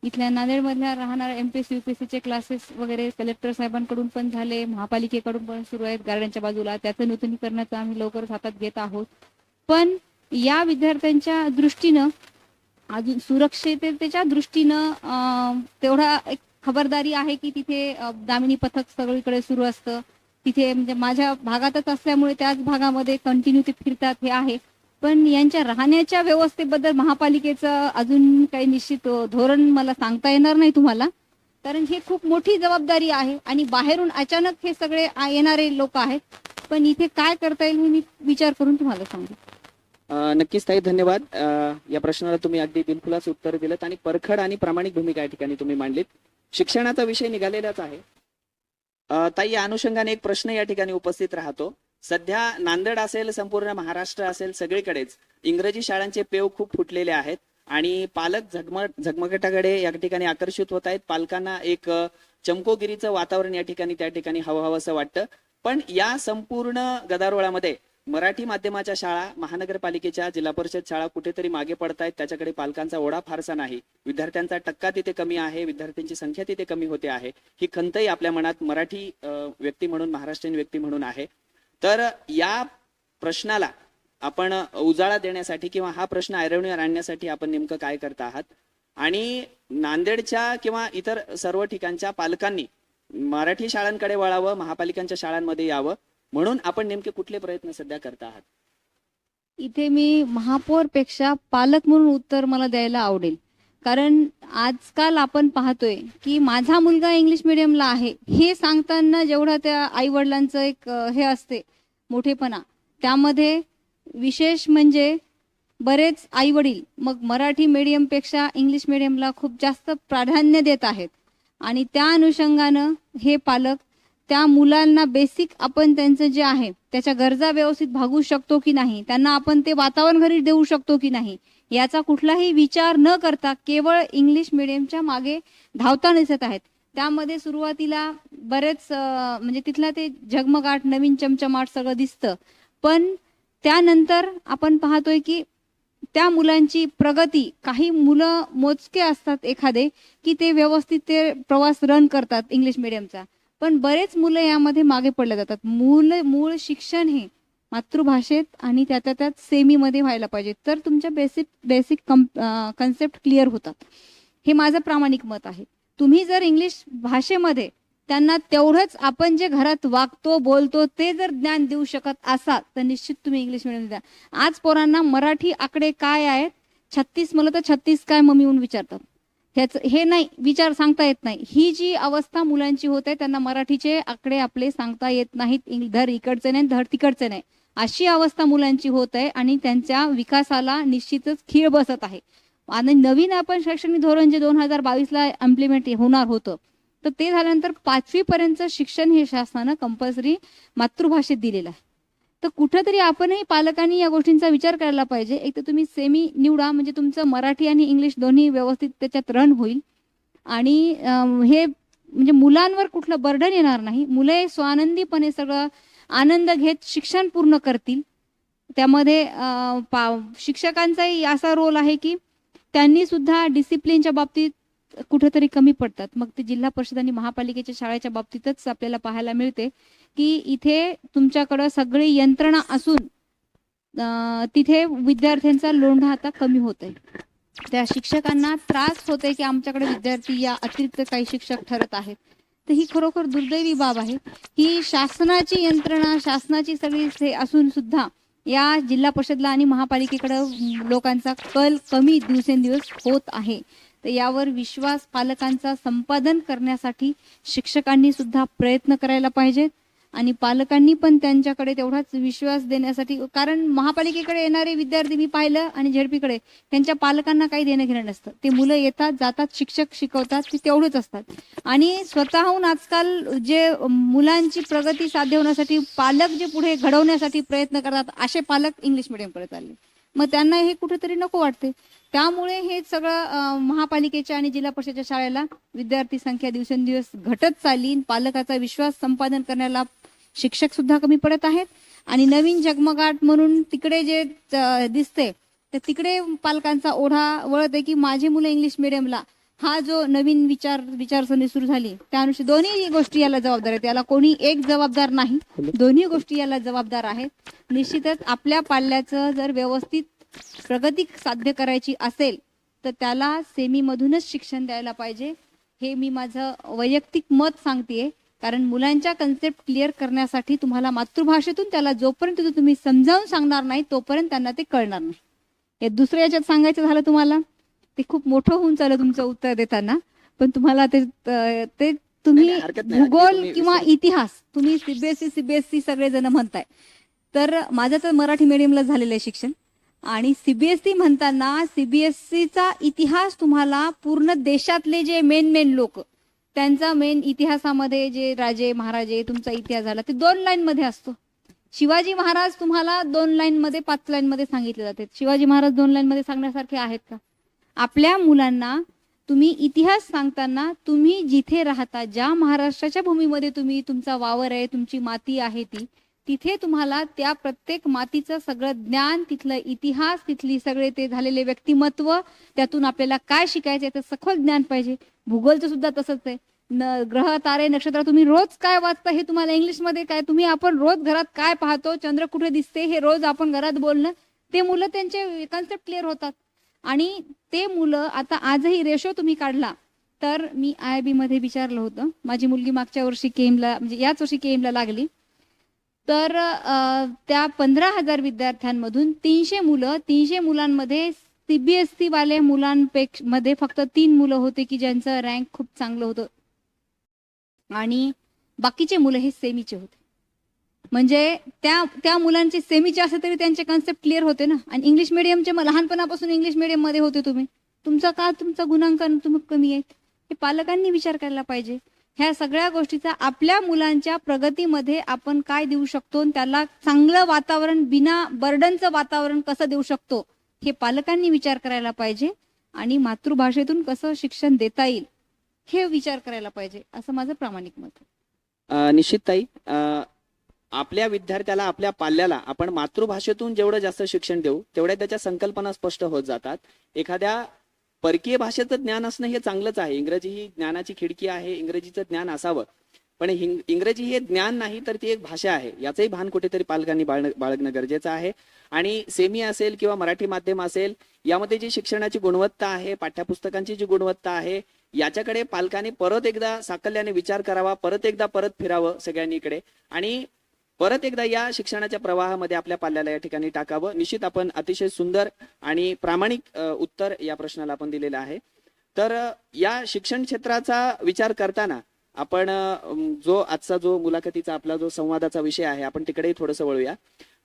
S3: इथल्या नांदेडमधल्या राहणाऱ्या MPSC UPSCचे क्लासेस वगैरे कलेक्टर साहेबांकडून पण झाले, महापालिकेकडून पण सुरू आहेत गार्डनच्या बाजूला. त्याचं नूतनीकरणाचं आम्ही लवकरच हातात घेत आहोत. पण या विद्यार्थ्यांच्या दृष्टीनं अजून सुरक्षिततेच्या दृष्टीनं तेवढा एक खबरदारी आहे की तिथे दामिनी पथक सगळीकडे सुरू असतं. तिथे म्हणजे माझ्या भागातच असल्यामुळे त्याच भागामध्ये कंटिन्यू ते फिरतात हे आहे. पण यांच्या राहण्याच्या व्यवस्थेबद्दल महापालिकेचं अजून काही निश्चित धोरण मला सांगता येणार नाही तुम्हाला, कारण हे खूप मोठी जबाबदारी आहे आणि बाहेरून अचानक हे सगळे येणारे लोक आहेत. पण इथे काय करता येईल मी विचार करून तुम्हाला सांगू.
S2: नक्कीच ताई, धन्यवाद. या प्रश्नाला तुम्ही अगदी बिनखुलास उत्तर दिलं आणि परखड आणि प्रामाणिक भूमिका या ठिकाणी तुम्ही मांडलीत. शिक्षणाचा विषय निघालेलाच आहे. ताई, या अनुषंगाने एक प्रश्न या ठिकाणी उपस्थित राहतो. सध्या नांदेड असेल, संपूर्ण महाराष्ट्र असेल, सगळीकडेच इंग्रजी शाळांचे पेव खूप फुटलेले आहेत आणि पालक झगमगाटाकडे या ठिकाणी आकर्षित होत आहेत. पालकांना एक चमकोगिरीचं वातावरण या ठिकाणी हवं असं वाटतं. पण या संपूर्ण गदारोळामध्ये मराठी माध्यमाच्या शाळा, महानगरपालिकेच्या, जिल्हा परिषद शाळा कुठेतरी मागे पडतायत. त्याच्याकडे पालकांचा ओढा फारसा नाही. विद्यार्थ्यांचा टक्का तिथे कमी आहे, विद्यार्थ्यांची संख्या तिथे कमी होते आहे. ही खंतही आपल्या मनात मराठी व्यक्ती म्हणून, महाराष्ट्रीयन व्यक्ती म्हणून आहे. तर या प्रश्नाला आपण उजाळा देण्यासाठी किंवा हा प्रश्न ऐरवणीवर आणण्यासाठी आपण नेमकं काय करता आहात आणि नांदेडच्या किंवा इतर सर्व ठिकाणच्या पालकांनी मराठी शाळांकडे वळावं, महापालिकांच्या शाळांमध्ये यावं म्हणून आपण नेमके कुठले प्रयत्न सध्या करता आहात?
S3: इथे मी महापौर पेक्षा पालक म्हणून उत्तर मला द्यायला आवडेल. कारण आजकाल आपण पाहतोय की माझा मुलगा इंग्लिश मिडियमला आहे हे सांगताना जेवढा त्या आई वडिलांचं एक हे असते मोठेपणा, त्यामध्ये विशेष म्हणजे बरेच आई वडील मग मराठी मीडियम पेक्षा इंग्लिश मिडियमला खूप जास्त प्राधान्य देत आहेत आणि त्या अनुषंगानं हे पालक त्या मुलांना बेसिक आपण त्यांचं जे आहे त्याच्या गरजा व्यवस्थित भागवू शकतो की नाही, त्यांना आपण ते वातावरण घरी देऊ शकतो की नाही, याचा कुठलाही विचार न करता केवळ इंग्लिश मिडियमच्या मागे धावता दिसत आहेत. त्यामध्ये सुरुवातीला बरेच म्हणजे तिथला ते झगमगाट, नवीन चमचमाट सगळं दिसतं. पण त्यानंतर आपण पाहतोय की त्या मुलांची प्रगती, काही मुलं मोजके असतात एखादे की ते व्यवस्थित ते प्रवास रन करतात इंग्लिश मिडियमचा, पण बरेच मुलं यामध्ये मागे पडले जातात. मूळ शिक्षण हे मातृभाषेत आणि त्यात सेमीमध्ये व्हायला पाहिजे, तर तुमच्या बेसिक कन्सेप्ट क्लिअर होतात. हे माझं प्रामाणिक मत आहे. तुम्ही जर इंग्लिश भाषेमध्ये त्यांना तेवढंच आपण जे घरात वागतो बोलतो ते जर ज्ञान देऊ शकत असाल तर निश्चित तुम्ही इंग्लिश मिडियम द्या. आज पोरांना मराठी आकडे काय आहेत, 36 मला तर 36 काय मम्मी म्हणून विचारतात. हे नाही विचार सांगता येत नाही. ही जी अवस्था मुलांची होते, त्यांना मराठीचे आकडे आपले सांगता येत नाहीत, धड इकडचे नाही धड तिकडचे नाही, अशी अवस्था मुलांची होत आहे आणि त्यांच्या विकासाला निश्चितच खीळ बसत आहे. आणि नवीन आपण शैक्षणिक धोरण जे 2022ला इम्प्लिमेंट होणार होतं, तर ते झाल्यानंतर 5वी पर्यंत शिक्षण हे शासनानं कंपल्सरी मातृभाषेत दिलेलं आहे. तर कुठेतरी आपणही पालकांनी या गोष्टींचा विचार करायला पाहिजे. एक तर तुम्ही सेमी निवडा, म्हणजे तुमचं मराठी आणि इंग्लिश दोन्ही व्यवस्थित त्याच्यात रन होईल आणि हे म्हणजे मुलांवर कुठलं बर्डन येणार नाही. मुले स्वानंदीपणे सगळं आनंद घेत शिक्षण पूर्ण करतील. त्यामध्ये शिक्षकांचाही असा रोल आहे की त्यांनी सुद्धा डिसिप्लिनच्या बाबतीत कुठेतरी कमी पडतात. मग ते जिल्हा परिषद आणि महापालिकेच्या शाळेच्या बाबतीतच आपल्याला पाहायला मिळते की इथे तुमच्याकडं सगळी यंत्रणा असून तिथे विद्यार्थ्यांचा लोंढा आता कमी होत आहे. त्या शिक्षकांना त्रास होते की आमच्याकडे विद्यार्थी या अतिरिक्त काही शिक्षक ठरत आहेत. तर ही खरोखर दुर्दैवी बाब आहे की शासनाची यंत्रणा, शासनाची सगळी हे असून सुद्धा या जिल्हा परिषदला आणि महापालिकेकडे लोकांचा कल कमी दिवसेंदिवस होत आहे. तर यावर विश्वास पालकांचा संपादन करण्यासाठी शिक्षकांनी सुद्धा प्रयत्न करायला पाहिजेत आणि पालकांनी पण त्यांच्याकडे तेवढाच विश्वास देण्यासाठी, कारण महापालिकेकडे येणारे विद्यार्थी मी पाहिलं आणि झेडपीकडे त्यांच्या पालकांना काही देणं घेणं नसतं. ते मुलं येतात जातात, शिक्षक शिकवतात, ते तेवढेच असतात. आणि स्वतःहून आजकाल जे मुलांची प्रगती साध्य होण्यासाठी पालक जे पुढे घडवण्यासाठी प्रयत्न करतात असे पालक इंग्लिश मिडियमकडे चालले. मग त्यांना हे कुठेतरी नको वाटते. त्यामुळे हे सगळं महापालिकेच्या आणि जिल्हा परिषदेच्या शाळेला विद्यार्थी संख्या दिवसेंदिवस घटत चालली. पालकाचा विश्वास संपादन करण्याला शिक्षक सुद्धा कमी पडत आहेत आणि नवीन जगमगाट म्हणून तिकडे जे दिसते तर तिकडे पालकांचा ओढा वळत आहे की माझी मुलं इंग्लिश मिडियमला, हा जो नवीन विचारसरणी सुरू झाली त्यानुसार दोन्ही गोष्टी याला जबाबदार आहेत. याला कोणी एक जबाबदार नाही, दोन्ही गोष्टी याला जबाबदार आहेत. निश्चितच आपल्या पाल्याचं जर व्यवस्थित प्रगती साध्य करायची असेल तर त्याला सेमीमधूनच शिक्षण द्यायला पाहिजे. हे मी माझं वैयक्तिक मत सांगतेय. कारण मुलांच्या कन्सेप्ट क्लिअर करण्यासाठी तुम्हाला मातृभाषेतून त्याला जोपर्यंत तुम्ही समजावून सांगणार नाही तोपर्यंत त्यांना ते कळणार नाही. हे दुसऱ्या याच्यात सांगायचं झालं तुम्हाला, ते खूप मोठं होऊन चाललं तुमचं उत्तर देताना, पण तुम्हाला ते तुम्ही
S2: नाही, हरकत नाही.
S3: भूगोल
S2: तुम्ही
S3: किंवा इतिहास तुम्ही सीबीएसई सगळेजण म्हणताय. तर माझं तर मराठी मीडियमला झालेलं आहे शिक्षण आणि सीबीएसई म्हणताना सीबीएसईचा इतिहास तुम्हाला पूर्ण देशातले जे मेन लोक त्यांचा मेन इतिहासामध्ये जे राजे महाराजे तुमचा इतिहास झाला ते 2 लाईनमध्ये असतो. शिवाजी महाराज तुम्हाला 2 लाईनमध्ये 5 लाईनमध्ये सांगितले जाते. शिवाजी महाराज 2 लाईनमध्ये सांगण्यासारखे आहेत का? आपल्या मुलांना तुम्ही इतिहास सांगताना तुम्ही जिथे राहता, ज्या महाराष्ट्राच्या भूमीमध्ये तुम्ही तुमचा वावर आहे, तुमची माती आहे तिथे तुम्हाला त्या प्रत्येक मातीचं सगळं ज्ञान, तिथलं इतिहास, तिथली सगळे ते झालेले व्यक्तिमत्व, त्यातून आपल्याला काय शिकायचं ते सखोल ज्ञान पाहिजे. भूगोलचं सुद्धा तसंच आहे. ग्रह तारे नक्षत्र तुम्ही रोज काय वाचता हे तुम्हाला इंग्लिशमध्ये काय, आपण रोज घरात काय पाहतो, चंद्र कुठे दिसते हे रोज आपण घरात बोलणं, ते मुलं त्यांचे कन्सेप्ट क्लिअर होतात. आणि ते मुलं आता आजही रेशो तुम्ही काढला तर मी IIB मध्ये विचारलं होतं. माझी मुलगी मागच्या वर्षी केमला म्हणजे याच वर्षी केमला लागली. तर त्या 15,000 विद्यार्थ्यांमधून 300 मुलांमध्ये सीबीएसई वाले मुलांमध्ये फक्त 3 मुलं होते की ज्यांचं रँक खूप चांगलं होतं आणि बाकीचे मुलं हे सेमीचे होते. म्हणजे त्या मुलांचे सेमीचे असले तरी त्यांचे कन्सेप्ट क्लिअर होते ना. आणि इंग्लिश मिडियमचे लहानपणापासून इंग्लिश मिडियम मध्ये होते तुम्ही, तुमचा गुणांकन तुम्ही कमी आहेत. हे पालकांनी विचार करायला पाहिजे. ह्या सगळ्या गोष्टीचा आपल्या मुलांच्या प्रगतीमध्ये आपण काय देऊ शकतो, त्याला चांगलं वातावरण, बिना बर्डनचं वातावरण कसं देऊ शकतो हे पालकांनी विचार करायला पाहिजे. आणि मातृभाषेतून कसं शिक्षण देता येईल हे विचार करायला पाहिजे, असं माझं प्रामाणिक मत आहे.
S2: निश्चित ताई, आपल्या विद्यार्थ्याला, आपल्या पाल्याला आपण मातृभाषेतून जेवढं जास्त शिक्षण देऊ तेवढ्या त्याच्या संकल्पना स्पष्ट होत जातात. एखाद्या परकीय भाषेचं ज्ञान असणं हे चांगलंच आहे. इंग्रजी ही ज्ञानाची खिडकी आहे, इंग्रजीचं ज्ञान असावं. पण इंग्रजी हे ज्ञान नाही तर ती एक भाषा आहे, याचंही भान कुठेतरी पालकांनी बाळगणं गरजेचं आहे. आणि सेमी असेल किंवा मराठी माध्यम असेल, यामध्ये जी शिक्षणाची गुणवत्ता आहे, पाठ्यपुस्तकांची जी गुणवत्ता आहे, याच्याकडे पालकांनी परत एकदा साकल्याने विचार करावा, परत फिरावं सगळ्यांनी इकडे आणि परत एकदा या शिक्षणाच्या प्रवाहामध्ये आपल्या पाल्याला या ठिकाणी टाकावं. निश्चित आपण अतिशय सुंदर आणि प्रामाणिक उत्तर या प्रश्नाला आपण दिलेलं आहे. तर या शिक्षण क्षेत्राचा विचार करताना आपण आजचा मुलाखतीचा आपला जो संवादाचा विषय आहे आपण तिकडेही थोडंसं वळूया.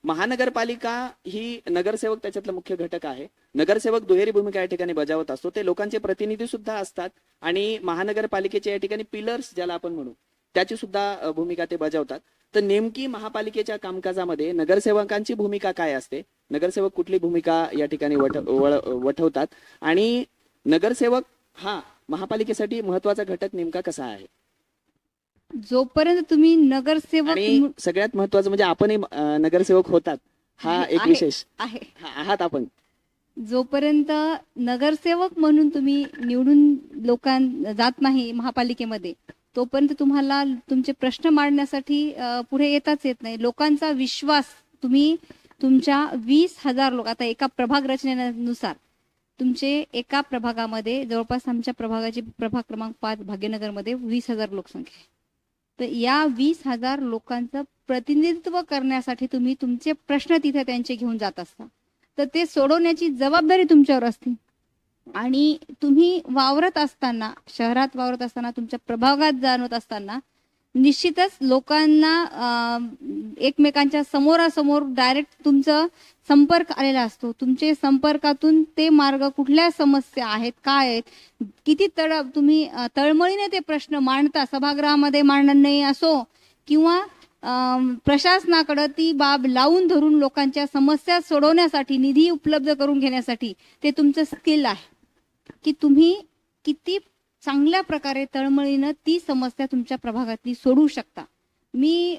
S2: महानगरपालिका ही नगरसेवक त्याच्यातला मुख्य घटक आहे. नगरसेवक दुहेरी भूमिका या ठिकाणी बजावत असतो. ते लोकांचे प्रतिनिधी सुद्धा असतात आणि महानगरपालिकेचे या ठिकाणी पिलर्स ज्याला आपण म्हणू त्याची सुद्धा भूमिका ते बजावतात. तर नेमकी महापालिकेच्या कामकाजामध्ये नगरसेवकांची भूमिका काय असते, नगरसेवक कुठली भूमिका या ठिकाणी वठवतात आणि नगरसेवक हा महापालिकेसाठी महत्वाचा घटक नेमका कसा आहे?
S3: जोपर्यंत तुम्ही नगरसेवक
S2: आणि सगळ्यात महत्वाचं म्हणजे आपणही नगरसेवक होतात, हा एक विशेष
S3: आहे.
S2: आहात आपण.
S3: जोपर्यंत नगरसेवक म्हणून तुम्ही निवडून जात नाही महापालिकेमध्ये, तोपर्यंत तुम्हाला तुमचे प्रश्न मांडण्यासाठी पुढे येताच येत नाही. लोकांचा विश्वास तुम्ही तुमच्या 20,000 लोक, आता एका प्रभाग रचनेनुसार तुमचे एका प्रभागामध्ये जवळपास आमच्या प्रभागाची प्रभाग क्रमांक 5 भाग्यनगरमध्ये 20,000 लोकसंख्या आहे. तर या 20,000 लोकांचं प्रतिनिधित्व करण्यासाठी तुम्ही तुमचे प्रश्न तिथे त्यांचे घेऊन जात असता, तर ते सोडवण्याची जबाबदारी तुमच्यावर असते. आणि तुम्ही वावरत असताना, शहरात वावरत असताना, तुमच्या प्रभागात जाणवत असताना निश्चितच लोकांना एकमेकांच्या समोरासमोर डायरेक्ट तुमचं संपर्क आलेला असतो. तुमचे संपर्कातून ते मार्ग, कुठल्या समस्या आहेत, काय आहेत, किती तुम्ही तळमळीने ते प्रश्न मांडता, सभागृहामध्ये मांडणे असो किंवा प्रशासनाकडे ती बाब लावून धरून लोकांच्या समस्या सोडवण्यासाठी निधी उपलब्ध करून घेण्यासाठी ते तुमचं स्किल आहे की तुम्ही किती चांगल्या प्रकारे तळमळीनं ती समस्या तुमच्या प्रभागातली सोडवू शकता. मी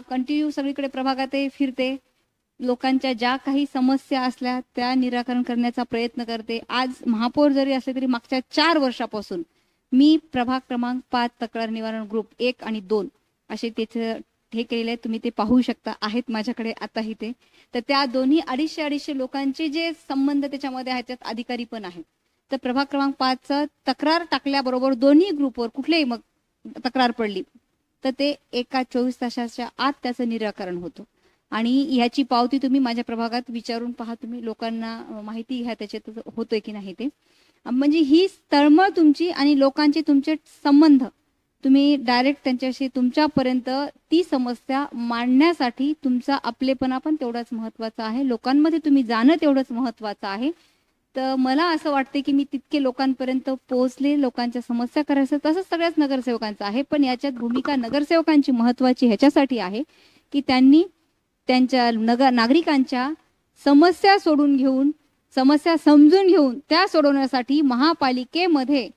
S3: कंटिन्यू सगळीकडे प्रभागात फिरते, लोकांच्या ज्या काही समस्या असल्या त्या निराकरण करण्याचा प्रयत्न करते. आज महापौर जरी असले तरी मागच्या 4 वर्षापासून मी प्रभाग क्रमांक 5 तक्रार निवारण ग्रुप 1 आणि 2 असे त्याचं हे केलेले आहे. तुम्ही ते पाहू शकता, आहेत माझ्याकडे आताही ते. तर त्या दोन्ही 250 लोकांचे जे संबंध त्याच्यामध्ये आहेत, त्यात अधिकारी पण आहेत. तर प्रभाग क्रमांक 5 तक्रार टाकल्याबरोबर दोन्ही ग्रुपवर कुठलेही मग तक्रार पडली तर ते एका 24 तासाच्या आत त्याचं निराकरण होतं. आणि ह्याची पावती तुम्ही माझ्या प्रभागात विचारून पहा, तुम्ही लोकांना माहिती घ्या त्याच्यात होतोय की नाही ते. म्हणजे ही तळमळ तुमची आणि लोकांचे तुमचे संबंध, तुम्ही डायरेक्ट त्यांच्याशी तुमच्यापर्यंत ती समस्या मांडण्यासाठी तुमचा आपलेपणा पण तेवढाच महत्वाचा आहे. लोकांमध्ये तुम्ही जाणं तेवढंच महत्वाचं आहे. तर मला असं वाटते की मी तितके लोकांपर्यंत पोहोचले, लोकांच्या समस्या करायचं तसंच सगळ्याच नगरसेवकांचं आहे. पण याच्यात भूमिका नगरसेवकांची महत्वाची ह्याच्यासाठी आहे की त्यांनी त्यांच्या नागरिकांच्या समस्या सोडून घेऊन, समस्या समजून घेऊन त्या सोडवण्यासाठी महापालिकेमध्ये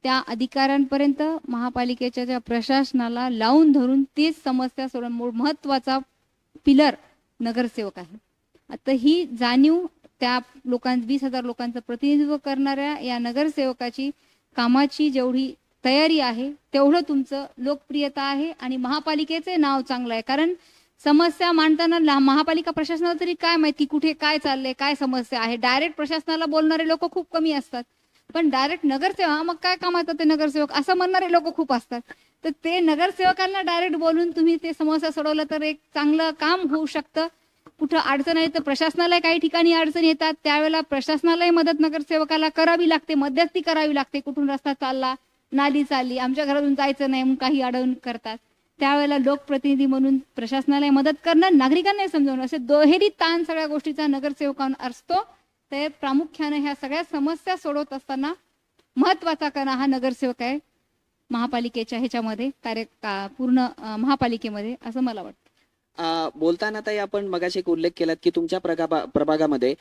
S3: त्या अधिकाऱ्यांपर्यंत, महापालिकेच्या ज्या प्रशासनाला लावून धरून तीच समस्या सोडवणं महत्वाचा पिलर नगरसेवक आहे. आता ही जाणीव त्या 20,000 लोकांचं प्रतिनिधित्व करणाऱ्या या नगरसेवकाची कामाची जेवढी तयारी आहे तेवढं तुमचं लोकप्रियता आहे आणि महापालिकेचे नाव चांगलं आहे. कारण समस्या मांडताना महापालिका प्रशासनाला तरी काय माहिती कुठे काय चाललंय, काय समस्या आहे. डायरेक्ट प्रशासनाला बोलणारे लोक खूप कमी असतात, पण डायरेक्ट नगरसेवक मग काय काम येतं ते नगरसेवक असं म्हणणारे लोक खूप असतात. तर ते नगरसेवकांना डायरेक्ट बोलून तुम्ही ते समस्या सोडवलं तर एक चांगलं काम होऊ शकतं. कुठं अडचण आहे तर प्रशासनाला काही ठिकाणी अडचण येतात, त्यावेळेला प्रशासनालाही मदत नगरसेवकाला करावी लागते, मध्यस्थी करावी लागते. कुठून रस्ता चालला, नाली चालली, आमच्या घरातून जायचं नाही म्हणून काही अडवून करतात, त्यावेळेला लोकप्रतिनिधी म्हणून प्रशासनाला मदत करणं, नागरिकांनाही समजावणं, असे दुहेरी ताण सगळ्या गोष्टीचा नगरसेवकांना असतो. तर प्रामुख्याने ह्या सगळ्या समस्या सोडवत असताना महत्वाचा कणा हा नगरसेवक आहे महापालिकेच्या ह्याच्यामध्ये पूर्ण महापालिकेमध्ये, असं मला वाटतं.
S2: बोलताना ताई आपण मगाशी एक उल्लेख केलात की तुमच्या प्रभागामध्ये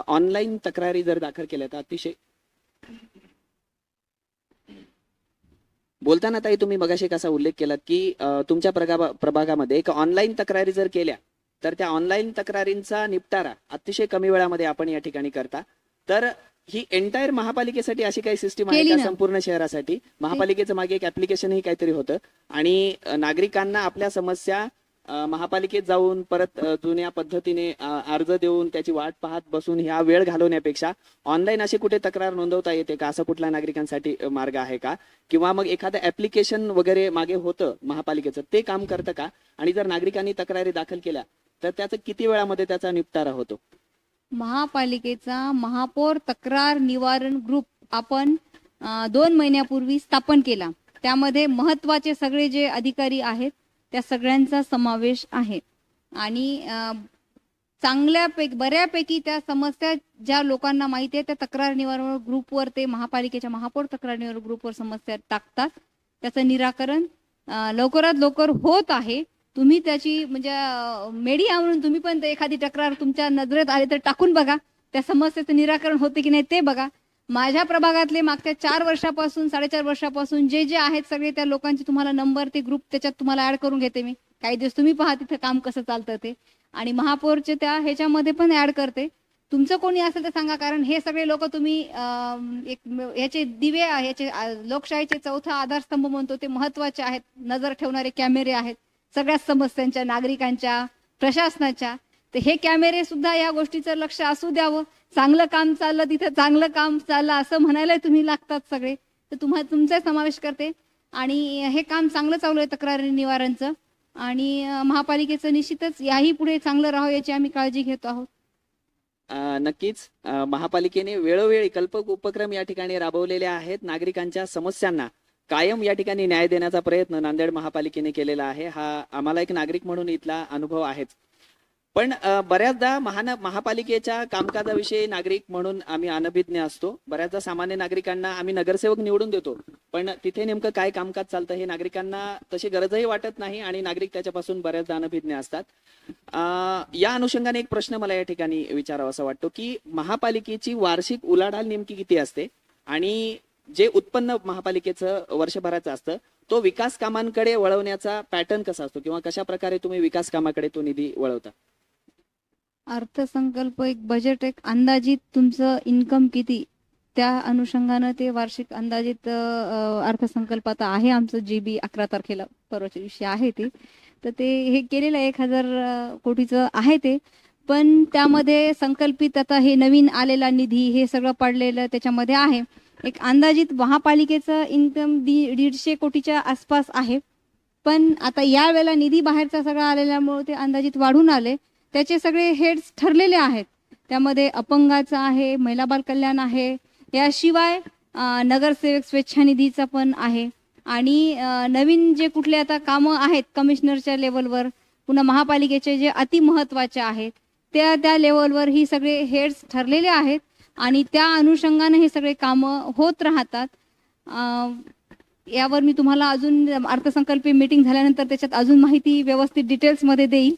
S2: ऑनलाईन तक्रारी जर दाखल केल्या तर अतिशय बोलताना ताई तुम्ही मगाशी कसा उल्लेख केलात की तुमच्या प्रभागामध्ये एक ऑनलाईन तक्रारी जर केल्या तर त्या ऑनलाईन तक्रारींचा निपटारा अतिशय कमी वेळामध्ये आपण या ठिकाणी करता. तर ही एंटायर महापालिकेसाठी अशी काही सिस्टीम आहे का संपूर्ण शहरासाठी? महापालिकेचं मागे एक ऍप्लिकेशनही काहीतरी होतं आणि नागरिकांना आपल्या समस्या महापालिकेत जाऊन परत जुन्या पद्धतीने अर्ज देऊन त्याची वाट पाहत बसून ह्या वेळ घालवण्यापेक्षा ऑनलाईन अशी कुठे तक्रार नोंदवता येते का? असा कुठला नागरिकांसाठी मार्ग आहे का? किंवा मग एखादं ऍप्लिकेशन वगैरे मागे होतं महापालिकेचं, ते काम करतं का? आणि जर नागरिकांनी तक्रारी दाखल केल्या तर त्याचं किती वेळामध्ये त्याचा निपटारा होतो?
S3: महापालिकेचा महापौर तक्रार निवारण ग्रुप आपण 2 महिन्यापूर्वी स्थापन केला. त्यामध्ये महत्वाचे सगळे जे अधिकारी आहेत त्या सगळ्यांचा समावेश आहे आणि चांगल्यापैकी बऱ्यापैकी त्या समस्या ज्या लोकांना माहिती आहे त्या तक्रार निवारण ग्रुपवर, ते महापालिकेच्या महापौर तक्रार निवारण ग्रुपवर समस्या टाकतात. त्याचं निराकरण लवकरात लवकर होत आहे. तुम्ही त्याची म्हणजे मीडिया म्हणून तुम्ही पण एखादी तक्रार तुमच्या नजरेत आली तर टाकून बघा, त्या समस्येचं निराकरण होते की नाही ते बघा. माझ्या प्रभागातले मागच्या 4 वर्षापासून 4.5 वर्षापासून जे जे आहेत सगळे त्या लोकांचे तुम्हाला नंबर, ते ग्रुप त्याच्यात तुम्हाला ऍड करून घेते मी. काही दिवस तुम्ही पहा तिथे काम कसं चालतं ते, आणि महापौरचे त्या ह्याच्यामध्ये पण ऍड करते. तुमचं कोणी असेल तर सांगा, कारण हे सगळे लोक तुम्ही याचे दिवे याचे लोकशाहीचे चौथा आधारस्तंभ म्हणतो ते महत्वाचे आहेत. नजर ठेवणारे कॅमेरे आहेत सगळ्याच समस्यांच्या, नागरिकांच्या, प्रशासनाच्या. तर हे कॅमेरे सुद्धा या गोष्टीचं लक्ष असू द्यावं. चांगलं काम चाललं तिथे चांगलं काम चाललं असं म्हणायला तुम्ही लागतात सगळे. तर तुमचा समावेश करते आणि हे काम चांगलं चालू आहे तक्रारी निवारणचं, आणि महापालिकेचं निश्चितच याही पुढे चांगलं राहावं याची आम्ही काळजी घेतो आहोत.
S2: नक्कीच महापालिकेने वेळोवेळी कल्पक उपक्रम या ठिकाणी राबवलेले आहेत. नागरिकांच्या समस्यांना कायम या ठिकाणी न्याय देण्याचा प्रयत्न नांदेड महापालिकेने केलेला आहे. हा आम्हाला एक नागरिक म्हणून इथला अनुभव आहेच. पण बऱ्याचदा महापालिकेच्या कामकाजाविषयी नागरिक म्हणून आम्ही अनभिज्ञ असतो. बऱ्याचदा सामान्य नागरिकांना आम्ही नगरसेवक निवडून देतो, पण तिथे नेमकं काय कामकाज चालतं हे नागरिकांना तशी गरजही वाटत नाही आणि नागरिक त्याच्यापासून बऱ्याचदा अनभिज्ञ असतात. या अनुषंगाने एक प्रश्न मला या ठिकाणी विचारावा असा वाटतो की महापालिकेची वार्षिक उलाढाल नेमकी किती असते आणि जे उत्पन्न महापालिकेचं वर्षभराचं असतं तो विकास कामांकडे वळवण्याचा पॅटर्न कसा असतो किंवा कशा प्रकारे तुम्ही विकास कामाकडे तो निधी वळवता?
S3: अर्थसंकल्प एक बजेट, एक अंदाजित तुमचं इन्कम किती, त्या अनुषंगानं ते वार्षिक अंदाजित अर्थसंकल्प आता आहे आमचं GB 11 तारखेला परवाच्या दिवशी आहे ते. तर ते हे केलेलं 1000 कोटीचं आहे ते. पण त्यामध्ये संकल्पित आता हे नवीन आलेला निधी हे सगळं पडलेलं त्याच्यामध्ये आहे. एक अंदाजित महापालिकेचं इन्कम 150 कोटीच्या आसपास आहे. पण आता या वेळेला निधी बाहेरचा सगळा आलेल्यामुळे ते अंदाजित वाढून आले. त्याचे सगळे हेड्स ठरलेले आहेत. त्यामध्ये अपंगाचं आहे, महिला बाल कल्याण आहे, याशिवाय नगरसेवक स्वेच्छा निधीचा पण आहे. आणि नवीन जे कुठले आता कामं आहेत कमिशनरच्या लेवलवर, पुन्हा महापालिकेचे जे अति महत्त्वाचे आहेत त्या लेवलवर ही सगळे हेड्स ठरलेले आहेत आणि त्या अनुषंगाने हे सगळे कामं होत राहतात. यावर मी तुम्हाला अजून अर्थसंकल्पीय मीटिंग झाल्यानंतर त्याच्यात अजून माहिती व्यवस्थित डिटेल्समध्ये देईल.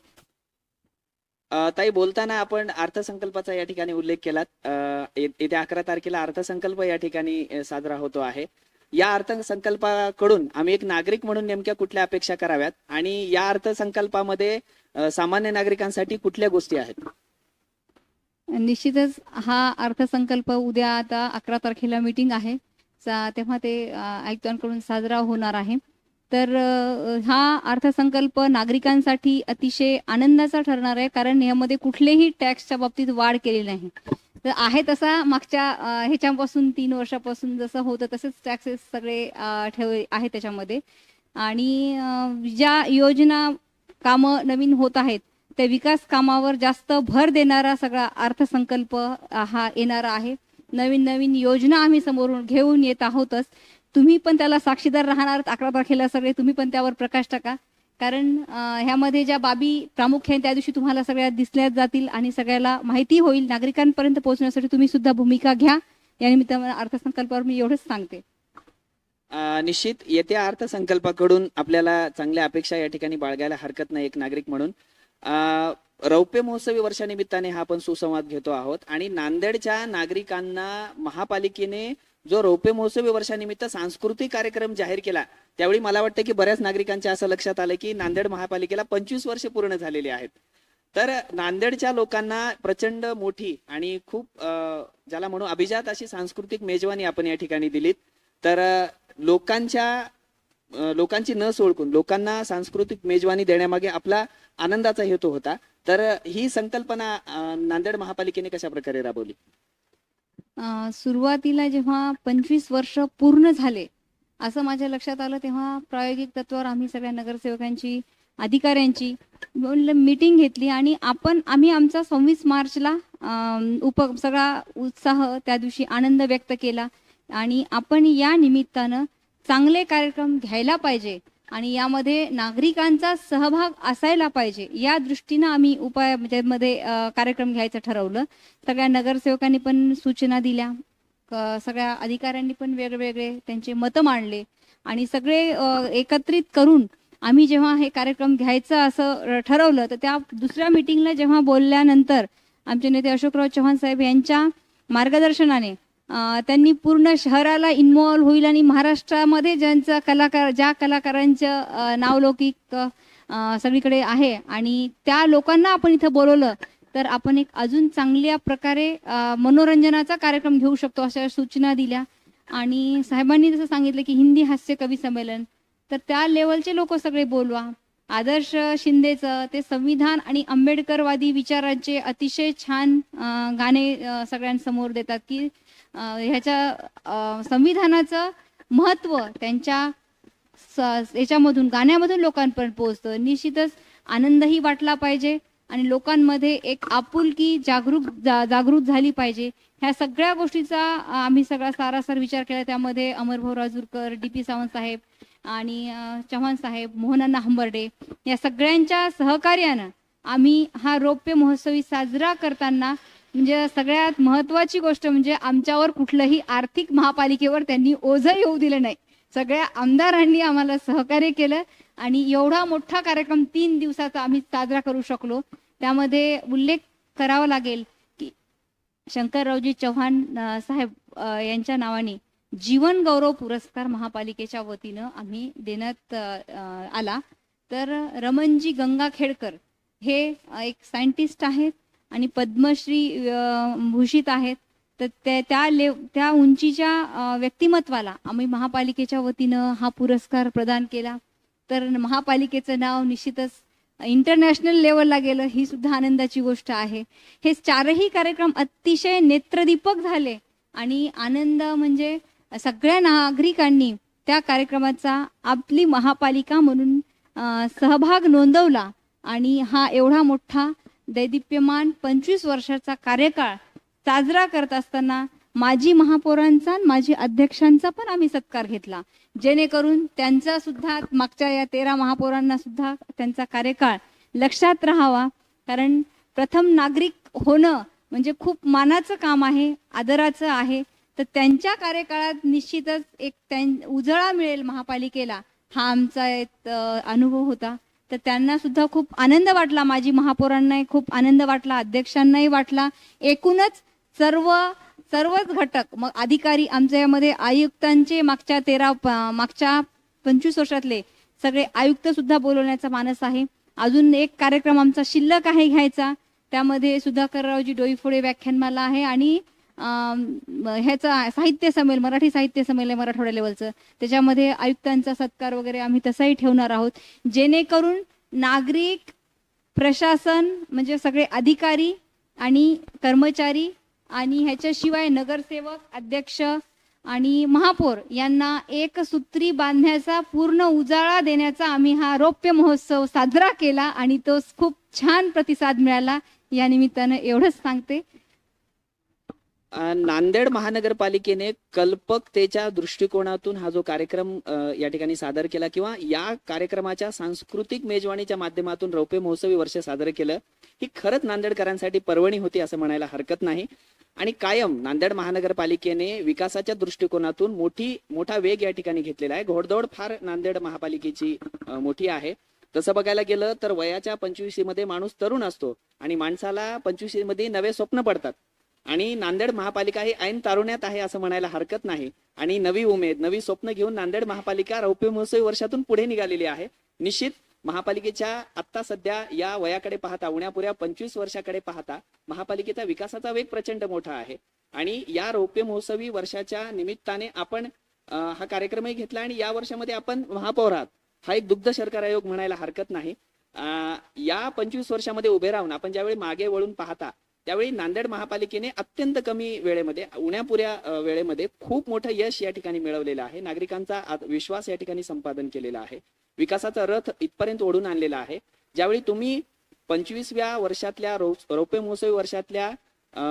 S2: ताई, बोलताना आपण अर्थसंकल्पाचा या ठिकाणी उल्लेख केलात. येत्या 11 तारखेला अर्थसंकल्प या ठिकाणी साजरा होतो आहे. या अर्थसंकल्पाकडून आम्ही एक नागरिक म्हणून नेमक्या कुठल्या अपेक्षा कराव्यात आणि या अर्थसंकल्पामध्ये सामान्य नागरिकांसाठी कुठल्या गोष्टी आहेत?
S3: निश्चितच हा अर्थसंकल्प उद्या आता 11 तारखेला मीटिंग आहे, तेव्हा ते आयुक्तांकडून साजरा होणार आहे. तर हा अर्थसंकल्प नागरिकांसाठी अतिशय आनंदाचा ठरणार आहे, कारण यामध्ये कुठलेही टॅक्सच्या बाबतीत वाढ केलेली नाही. तर आहे तसा मागच्या ह्याच्यापासून 3 वर्षापासून जसं होतं तसेच टॅक्सेस सगळे ठेवले आहे त्याच्यामध्ये. आणि ज्या योजना कामं नवीन होत आहेत त्या विकास कामावर जास्त भर देणारा सगळा अर्थसंकल्प हा येणारा आहे. नवीन नवीन योजना आम्ही समोरून घेऊन येत आहोतच. तुम्ही पण त्याला साक्षीदार राहणार 11 तारखेला सगळे. तुम्ही पण त्यावर प्रकाश टाका, कारण ह्यामध्ये ज्या बाबी प्रामुख्याने त्या दिवशी तुम्हाला सगळ्या दिसल्या जातील आणि सगळ्याला माहिती होईल. नागरिकांपर्यंत पोहोचण्यासाठी तुम्ही सुद्धा भूमिका घ्या. या निमित्तानं अर्थसंकल्पावर मी एवढंच सांगते.
S2: निश्चित येत्या अर्थसंकल्पाकडून आपल्याला चांगल्या अपेक्षा या ठिकाणी बाळगायला हरकत नाही एक नागरिक म्हणून. रौप्य महोत्सवी वर्षानिमित्ताने हा आपण सुसंवाद घेतो आहोत आणि नांदेडच्या नागरिकांना महापालिकेने जो रौप्य महोत्सवी वर्षानिमित्त सांस्कृतिक कार्यक्रम जाहीर केला त्यावेळी मला वाटतं की बऱ्याच नागरिकांच्या असं लक्षात आलं की नांदेड महापालिकेला 25 वर्ष पूर्ण झालेली आहेत. तर नांदेडच्या लोकांना प्रचंड मोठी आणि खूप ज्याला म्हणू अभिजात अशी सांस्कृतिक मेजवानी आपण या ठिकाणी दिलीत. तर लोकांची न सोडकून लोकांना सांस्कृतिक मेजवानी देण्यामागे आपला आनंदाचा हेतू होता. तर ही संकल्पना नांदेड महापालिकेने कशा प्रकारे राबवली?
S3: सुरुवातीला जेव्हा 25 वर्ष पूर्ण झाले असं माझ्या लक्षात आलं, तेव्हा प्रायोगिक तत्वावर आम्ही सगळ्या नगरसेवकांची, अधिकाऱ्यांची मीटिंग घेतली आणि आम्ही आमचा 26 मार्चला सगळा उत्साह त्या दिवशी आनंद व्यक्त केला आणि आपण या निमित्तानं चांगले कार्यक्रम घ्यायला पाहिजे आणि यामध्ये नागरिकांचा सहभाग असायला पाहिजे या दृष्टीनं आम्ही मध्ये कार्यक्रम घ्यायचं ठरवलं. सगळ्या नगरसेवकांनी पण सूचना दिल्या, सगळ्या अधिकाऱ्यांनी पण वेगवेगळे त्यांचे मतं मांडले आणि सगळे एकत्रित करून आम्ही जेव्हा हे कार्यक्रम घ्यायचं असं ठरवलं तर त्या दुसऱ्या मीटिंगला जेव्हा बोलल्यानंतर आमचे नेते अशोकराव चव्हाण साहेब यांच्या मार्गदर्शनाने त्यांनी पूर्ण शहराला इन्व्हॉल्व्ह होईल आणि महाराष्ट्रामध्ये ज्या कलाकारांचं नावलौकिक सगळीकडे आहे आणि त्या लोकांना आपण इथं बोलवलं तर आपण एक अजून चांगल्या प्रकारे मनोरंजनाचा कार्यक्रम घेऊ शकतो अशा सूचना दिल्या. आणि साहेबांनी जसं सांगितलं की हिंदी हास्य कवी संमेलन, तर त्या लेवलचे लोक सगळे बोलवा. आदर्श शिंदेचं ते संविधान आणि आंबेडकरवादी विचारांचे अतिशय छान गाणे सगळ्यांसमोर देतात की ह्याच्या संविधानाचं महत्त्व त्यांच्या याच्यामधून गाण्यामधून लोकांपर्यंत पोहोचतं. निश्चितच आनंदही वाटला पाहिजे आणि लोकांमध्ये एक आपुलकी जागृत झाली पाहिजे. ह्या सगळ्या गोष्टीचा आम्ही सगळा सारासार विचार केला. त्यामध्ये अमरभाऊ राजूरकर, डी.पी. सावंत साहेब आणि चव्हाण साहेब, मोहनअण्णा हंबर्डे या सगळ्यांच्या सहकार्यानं आम्ही हा रौप्य महोत्सवी साजरा करताना म्हणजे सगळ्यात महत्त्वाची गोष्ट म्हणजे आमच्यावर कुठलंही आर्थिक महापालिकेवर त्यांनी ओझं येऊ दिलं नाही. सगळ्या आमदारांनी आम्हाला सहकार्य केलं आणि एवढा मोठा कार्यक्रम 3 दिवसाचा आम्ही साजरा करू शकलो. त्यामध्ये उल्लेख करावा लागेल की शंकररावजी चव्हाण साहेब यांच्या नावाने जीवन गौरव पुरस्कार महापालिकेच्या वतीनं आम्ही देण्यात आला. तर रमणजी गंगाखेडकर हे एक सायंटिस्ट आहेत आणि पद्मश्री भूषित आहेत. तर त्या उंचीच्या व्यक्तिमत्वाला आम्ही महापालिकेच्या वतीनं हा पुरस्कार प्रदान केला. तर महापालिकेचं नाव निश्चितच इंटरनॅशनल लेवलला गेलं, ही सुद्धा आनंदाची गोष्ट आहे. हे 4ही कार्यक्रम अतिशय नेत्रदीपक झाले आणि आनंद म्हणजे सगळ्या नागरिकांनी त्या कार्यक्रमाचा आपली महापालिका म्हणून सहभाग नोंदवला आणि हा एवढा मोठा दैदिप्यमान 25 वर्षाचा कार्यकाळ साजरा करत असताना माजी महापौरांचा माजी अध्यक्षांचा पण आम्ही सत्कार घेतला, जेणेकरून त्यांचा सुद्धा मागच्या या 13 महापौरांना सुद्धा त्यांचा कार्यकाळ लक्षात राहावा. कारण प्रथम नागरिक होणं म्हणजे खूप मानाचं काम आहे, आदराचं आहे. तर त्यांच्या कार्यकाळात निश्चितच एक उजळा मिळेल महापालिकेला, हा आमचा एक अनुभव होता. तर त्यांना सुद्धा खूप आनंद वाटला, माजी महापौरांनाही खूप आनंद वाटला, अध्यक्षांनाही वाटला. एकूणच सर्वच घटक मग अधिकारी आमच्या यामध्ये आयुक्तांचे मागच्या 25 वर्षातले सगळे आयुक्त सुद्धा बोलवण्याचा मानस आहे. अजून एक कार्यक्रम आमचा शिल्लक आहे घ्यायचा, त्यामध्ये सुधाकररावजी डोईफोडे व्याख्यानमाला आहे आणि ह्याचा साहित्य संमेलन, मराठी साहित्य संमेलन मराठवाड्या लेवलचं, त्याच्यामध्ये आयुक्तांचा सत्कार वगैरे आम्ही तसाही ठेवणार आहोत, जेणेकरून नागरिक, प्रशासन म्हणजे सगळे अधिकारी आणि कर्मचारी आणि ह्याच्याशिवाय नगरसेवक, अध्यक्ष आणि महापौर यांना एक सूत्री बांधण्याचा, पूर्ण उजाळा देण्याचा आम्ही हा रौप्य महोत्सव साजरा केला आणि तो खूप छान प्रतिसाद मिळाला. या निमित्तानं एवढंच सांगते.
S2: नांदेड महानगरपालिकेने कल्पकतेच्या दृष्टिकोनातून हा जो कार्यक्रम या ठिकाणी सादर केला किंवा या कार्यक्रमाच्या सांस्कृतिक मेजवानीच्या माध्यमातून रौप्य महोत्सवी वर्ष साजरं केलं, ही खरंच नांदेडकरांसाठी पर्वणी होती असं म्हणायला हरकत नाही. आणि कायम नांदेड महानगरपालिकेने विकासाच्या दृष्टिकोनातून मोठा वेग या ठिकाणी घेतलेला आहे. घोडदौड फार नांदेड महापालिकेची मोठी आहे. तसं बघायला गेलं तर वयाच्या 25 मध्ये माणूस तरुण असतो आणि माणसाला 25 मध्ये नवे स्वप्न पडतात आणि नांदेड महापालिका ही ऐन तारुण्यात आहे असं म्हणायला हरकत नाही. आणि नवी उमेद, नवी स्वप्न घेऊन नांदेड महापालिका रौप्य महोत्सवी वर्षातून पुढे निघालेली आहे. निश्चित महापालिकेच्या आता सध्या या वयाकडे पाहता, उण्यापुऱ्या 25 वर्षाकडे पाहता महापालिकेचा विकासाचा वेग प्रचंड मोठा आहे. आणि या रौप्य महोत्सवी वर्षाच्या निमित्ताने आपण हा कार्यक्रमही घेतला आणि या वर्षामध्ये आपण महापौर आहात, हा एक दुग्ध शर्करा योग म्हणायला हरकत नाही. या 25 वर्षामध्ये उभे राहून आपण ज्यावेळी मागे वळून पाहता त्यावेळी नांदेड महापालिकेने अत्यंत कमी वेळेमध्ये, उण्यापुऱ्या वेळेमध्ये खूप मोठं यश या ठिकाणी मिळवलेलं आहे. नागरिकांचा विश्वास या ठिकाणी संपादन केलेला आहे. विकासाचा रथ इथपर्यंत ओढून आणलेला आहे. ज्यावेळी तुम्ही 25व्या वर्षातल्या रौप्य महोत्सवी वर्षातल्या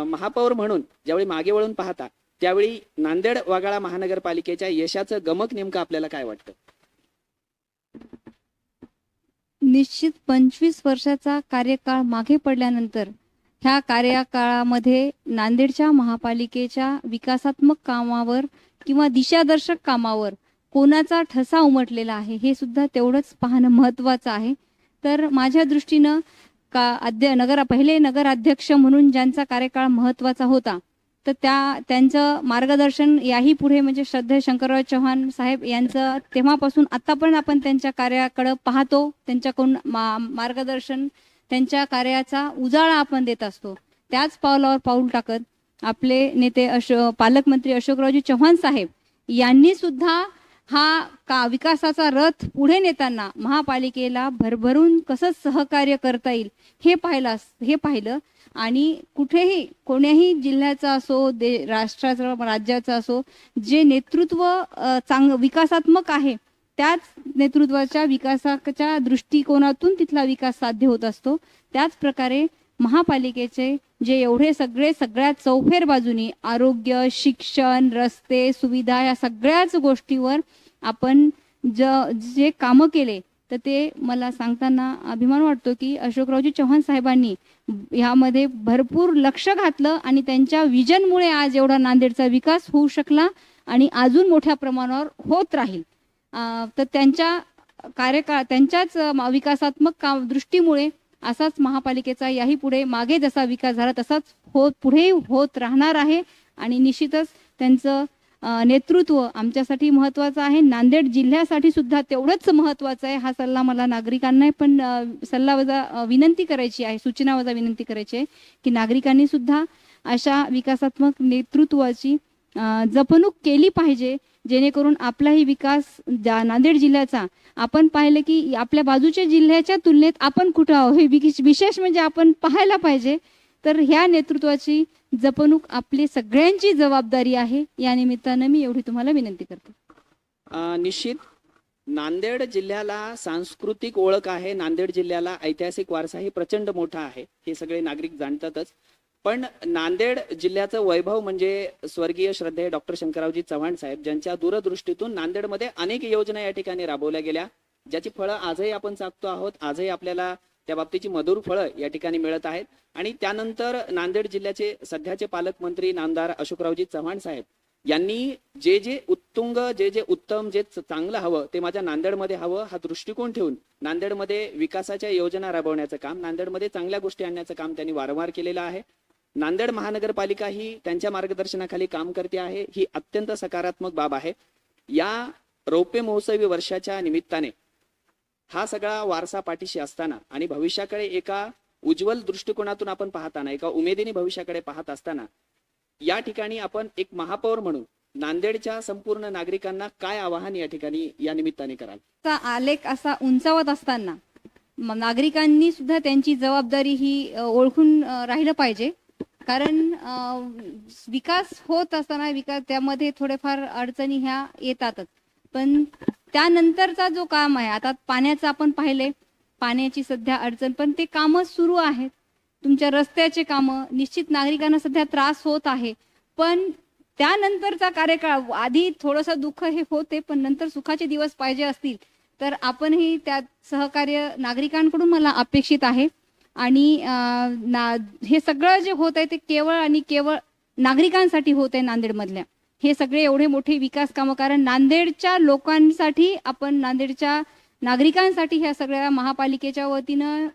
S2: महापौर म्हणून ज्यावेळी मागे वळून पाहता त्यावेळी नांदेड वाघाळा महानगरपालिकेच्या यशाचं गमक नेमकं आपल्याला काय वाटतं?
S3: निश्चित 25 वर्षाचा कार्यकाळ मागे पडल्यानंतर ह्या कार्यकाळामध्ये नांदेडच्या महापालिकेच्या विकासात्मक कामावर किंवा दिशादर्शक कामावर कोणाचा ठसा उमटलेला आहे हे सुद्धा तेवढंच पाहणं महत्त्वाचं आहे. तर माझ्या दृष्टीनं पहिले नगराध्यक्ष म्हणून ज्यांचा कार्यकाळ महत्त्वाचा होता, तर त्यांचं मार्गदर्शन याही पुढे म्हणजे श्रद्धेय शंकरराव चव्हाण साहेब यांचं तेव्हापासून आतापर्यंत आपण त्यांच्या कार्याकडे पाहतो, त्यांच्याकडून मार्गदर्शन त्यांच्या कार्याचा उजाळा आपण देत असतो. त्याच पावलावर पाऊल टाकत आपले नेते पालकमंत्री अशोकरावजी चव्हाण साहेब यांनी सुद्धा हा विकासाचा रथ पुढे नेताना महापालिकेला भरभरून कसं सहकार्य करता येईल हे पाहिलं आणि कुठेही कोण्याही जिल्ह्याचा असो राष्ट्राचा राज्याचा असो जे नेतृत्व विकासात्मक आहे त्याच नेतृत्वाच्या विकासाच्या दृष्टिकोनातून तिथला विकास साध्य होत असतो. त्याच प्रकारे महापालिकेचे जे एवढे सगळ्यात चौफेर बाजूनी आरोग्य, शिक्षण, रस्ते, सुविधा या सगळ्याच गोष्टीवर आपण जे कामं केले तर ते मला सांगताना अभिमान वाटतो की अशोकरावजी चव्हाण साहेबांनी ह्यामध्ये भरपूर लक्ष घातलं आणि त्यांच्या विजनमुळे आज एवढा नांदेडचा विकास होऊ शकला आणि अजून मोठ्या प्रमाणावर होत राहील. तर त्यांच्या त्यांच्याच विकासात्मक दृष्टीमुळे असाच महापालिकेचा याही पुढे मागे जसा विकास झाला तसाच पुढे होत राहणार आहे आणि निश्चितच त्यांचं नेतृत्व आमच्यासाठी महत्त्वाचं आहे. नांदेड जिल्ह्यासाठी सुद्धा तेवढंच महत्त्वाचं आहे. हा सल्ला मला नागरिकांना पण विनंती करायची आहे, सूचनावजा विनंती करायची आहे की नागरिकांनी सुद्धा अशा विकासात्मक नेतृत्वाची जपणूक केली पाहिजे जेणेकरून आपलाही विकास नांदेड जिल्ह्याचा आपण पाहिलं की आपल्या बाजूच्या जिल्ह्याच्या तुलनेत आपण कुठं आहोत हे विशेष म्हणजे आपण पाहायला पाहिजे. तर ह्या नेतृत्वाची जपणूक आपली सगळ्यांची जबाबदारी आहे. या निमित्तानं मी एवढी तुम्हाला विनंती करते.
S2: निश्चित नांदेड जिल्ह्याला सांस्कृतिक ओळख आहे, नांदेड जिल्ह्याला ऐतिहासिक वारसाही प्रचंड मोठा आहे, हे सगळे नागरिक जाणतातच. पण नांदेड जिल्ह्याचं वैभव म्हणजे स्वर्गीय श्रद्धेय डॉक्टर शंकररावजी चव्हाण साहेब ज्यांच्या दूरदृष्टीतून नांदेडमध्ये अनेक योजना या ठिकाणी राबवल्या गेल्या, ज्याची फळं आजही आपण चाकतो आहोत. आजही आपल्याला त्या बाबतीची मधुर फळं या ठिकाणी मिळत आहेत. आणि त्यानंतर नांदेड जिल्ह्याचे सध्याचे पालकमंत्री नामदार अशोकरावजी चव्हाण साहेब यांनी जे उत्तुंग, जे उत्तम, जे चांगलं हवं ते माझ्या नांदेडमध्ये हवं हा दृष्टिकोन ठेवून नांदेडमध्ये विकासाच्या योजना राबवण्याचं काम, नांदेडमध्ये चांगल्या गोष्टी आणण्याचं काम त्यांनी वारंवार केलेलं आहे. नांदेड महानगरपालिका ही त्यांच्या मार्गदर्शनाखाली काम करते आहे, ही अत्यंत सकारात्मक बाब आहे. या रौप्य महोत्सवी वर्षाच्या निमित्ताने हा सगळा वारसा पाठीशी असताना आणि भविष्याकडे एका उज्ज्वल दृष्टिकोनातून आपण पाहताना, एका उमेदीने भविष्याकडे पाहत असताना या ठिकाणी आपण एक महापौर म्हणून नांदेडच्या संपूर्ण नागरिकांना काय आवाहन या ठिकाणी या निमित्ताने कराल?
S3: आलेख असा उंचावत असताना नागरिकांनी सुद्धा त्यांची जबाबदारी ही ओळखून राहिलं पाहिजे. कारण विकास होत असताना त्यामध्ये थोडेफार अडचणी ह्या येतातच, पण त्यानंतरचा जो काम आहे, आता पाण्याचं आपण पाहिले, पाण्याची सध्या अडचण, पण ते कामं सुरू आहेत. तुमच्या रस्त्याचे कामं निश्चित नागरिकांना सध्या त्रास होत आहे, पण त्यानंतरचा कार्यकाळ आधी थोडंसं दुःख हे होते, पण नंतर सुखाचे दिवस पाहिजे असतील तर आपणही त्यात सहकार्य नागरिकांकडून मला अपेक्षित आहे. आणि हे सगळं जे होत आहे ते केवळ आणि केवळ नागरिकांसाठी होत आहे. नांदेडमधल्या हे सगळे एवढे मोठे विकास कामं, कारण नांदेडच्या लोकांसाठी, आपण नांदेडच्या नागरिकांसाठी ह्या सगळ्या महापालिकेच्या वतीनं,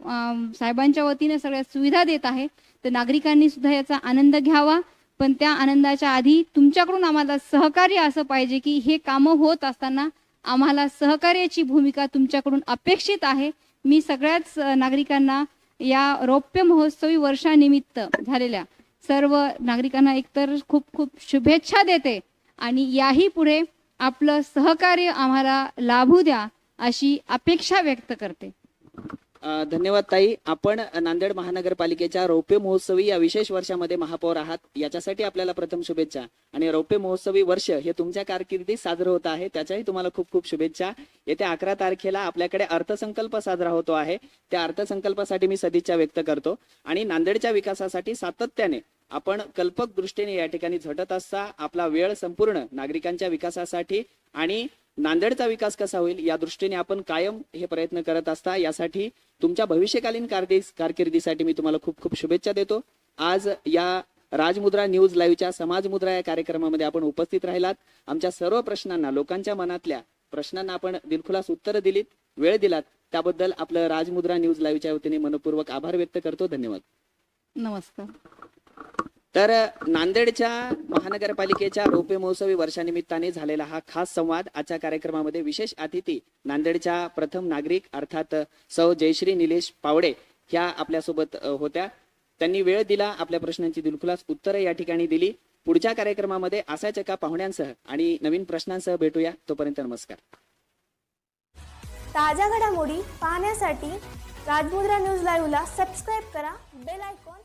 S3: साहेबांच्या वतीनं सगळ्या सुविधा देत आहे. तर नागरिकांनी सुद्धा याचा आनंद घ्यावा, पण त्या आनंदाच्या आधी तुमच्याकडून आम्हाला सहकार्य असं पाहिजे की हे कामं होत असताना आम्हाला सहकार्याची भूमिका तुमच्याकडून अपेक्षित आहे. मी सगळ्याच नागरिकांना या रौप्य महोत्सवी वर्षानिमित्त झालेल्या सर्व नागरिकांना एकतर खूप खूप शुभेच्छा देते आणि याही पुढे आपलं सहकार्य आम्हाला लाभू द्या अशी अपेक्षा व्यक्त करते.
S2: धन्यवाद ताई. आपण नांदेड महानगरपालिकेच्या रौप्य महोत्सवी या विशेष वर्षामध्ये महापौर आहात, याच्यासाठी आपल्याला प्रथम शुभेच्छा. आणि रौप्य महोत्सवी वर्ष हे तुमच्या कारकिर्दीत साजरं होत आहे, त्याच्याही तुम्हाला खूप खूप शुभेच्छा. येत्या 11 तारखेला आपल्याकडे अर्थसंकल्प साजरा होतो आहे, त्या अर्थसंकल्पासाठी मी सदिच्छा व्यक्त करतो. आणि नांदेडच्या विकासासाठी सातत्याने आपण कल्पक दृष्टीने या ठिकाणी झटत असता. आपला वेळ संपूर्ण नागरिकांच्या विकासासाठी आणि नांदेडचा विकास कसा होईल या दृष्टीने आपण कायम हे प्रयत्न करत असता. यासाठी तुमच्या भविष्यकालीन कारकिर्दीसाठी मी तुम्हाला खूप खूप शुभेच्छा देतो. आज या राजमुद्रा न्यूज लाईव्हच्या समाजमुद्रा या कार्यक्रमामध्ये आपण उपस्थित राहिलात. आमच्या सर्व प्रश्नांना, लोकांच्या मनातल्या प्रश्नांना आपण दिलखुलास उत्तरं दिलीत, वेळ दिलात, त्याबद्दल आपलं राजमुद्रा न्यूज लाईव्हच्या वतीने मनपूर्वक आभार व्यक्त करतो. धन्यवाद.
S3: नमस्कार.
S2: तर नांदेडच्या महानगरपालिकेच्या रौप्य महोत्सवी वर्षानिमित्ताने झालेला हा खास संवाद. आजच्या कार्यक्रमामध्ये विशेष अतिथी नांदेडच्या प्रथम नागरिक अर्थात सौ जयश्री निलेश पावडे ह्या आपल्यासोबत होत्या. त्यांनी वेळ दिला, आपल्या प्रश्नांची दिलखुलास उत्तरं या ठिकाणी दिली. पुढच्या कार्यक्रमामध्ये असाच एका पाहुण्यांसह आणि नवीन प्रश्नांसह भेटूया. तोपर्यंत नमस्कार.
S4: ताज्या घडामोडी पाहण्यासाठी राजमुद्रा न्यूज लाईव्हला सबस्क्राईब करा, बेल आयकॉन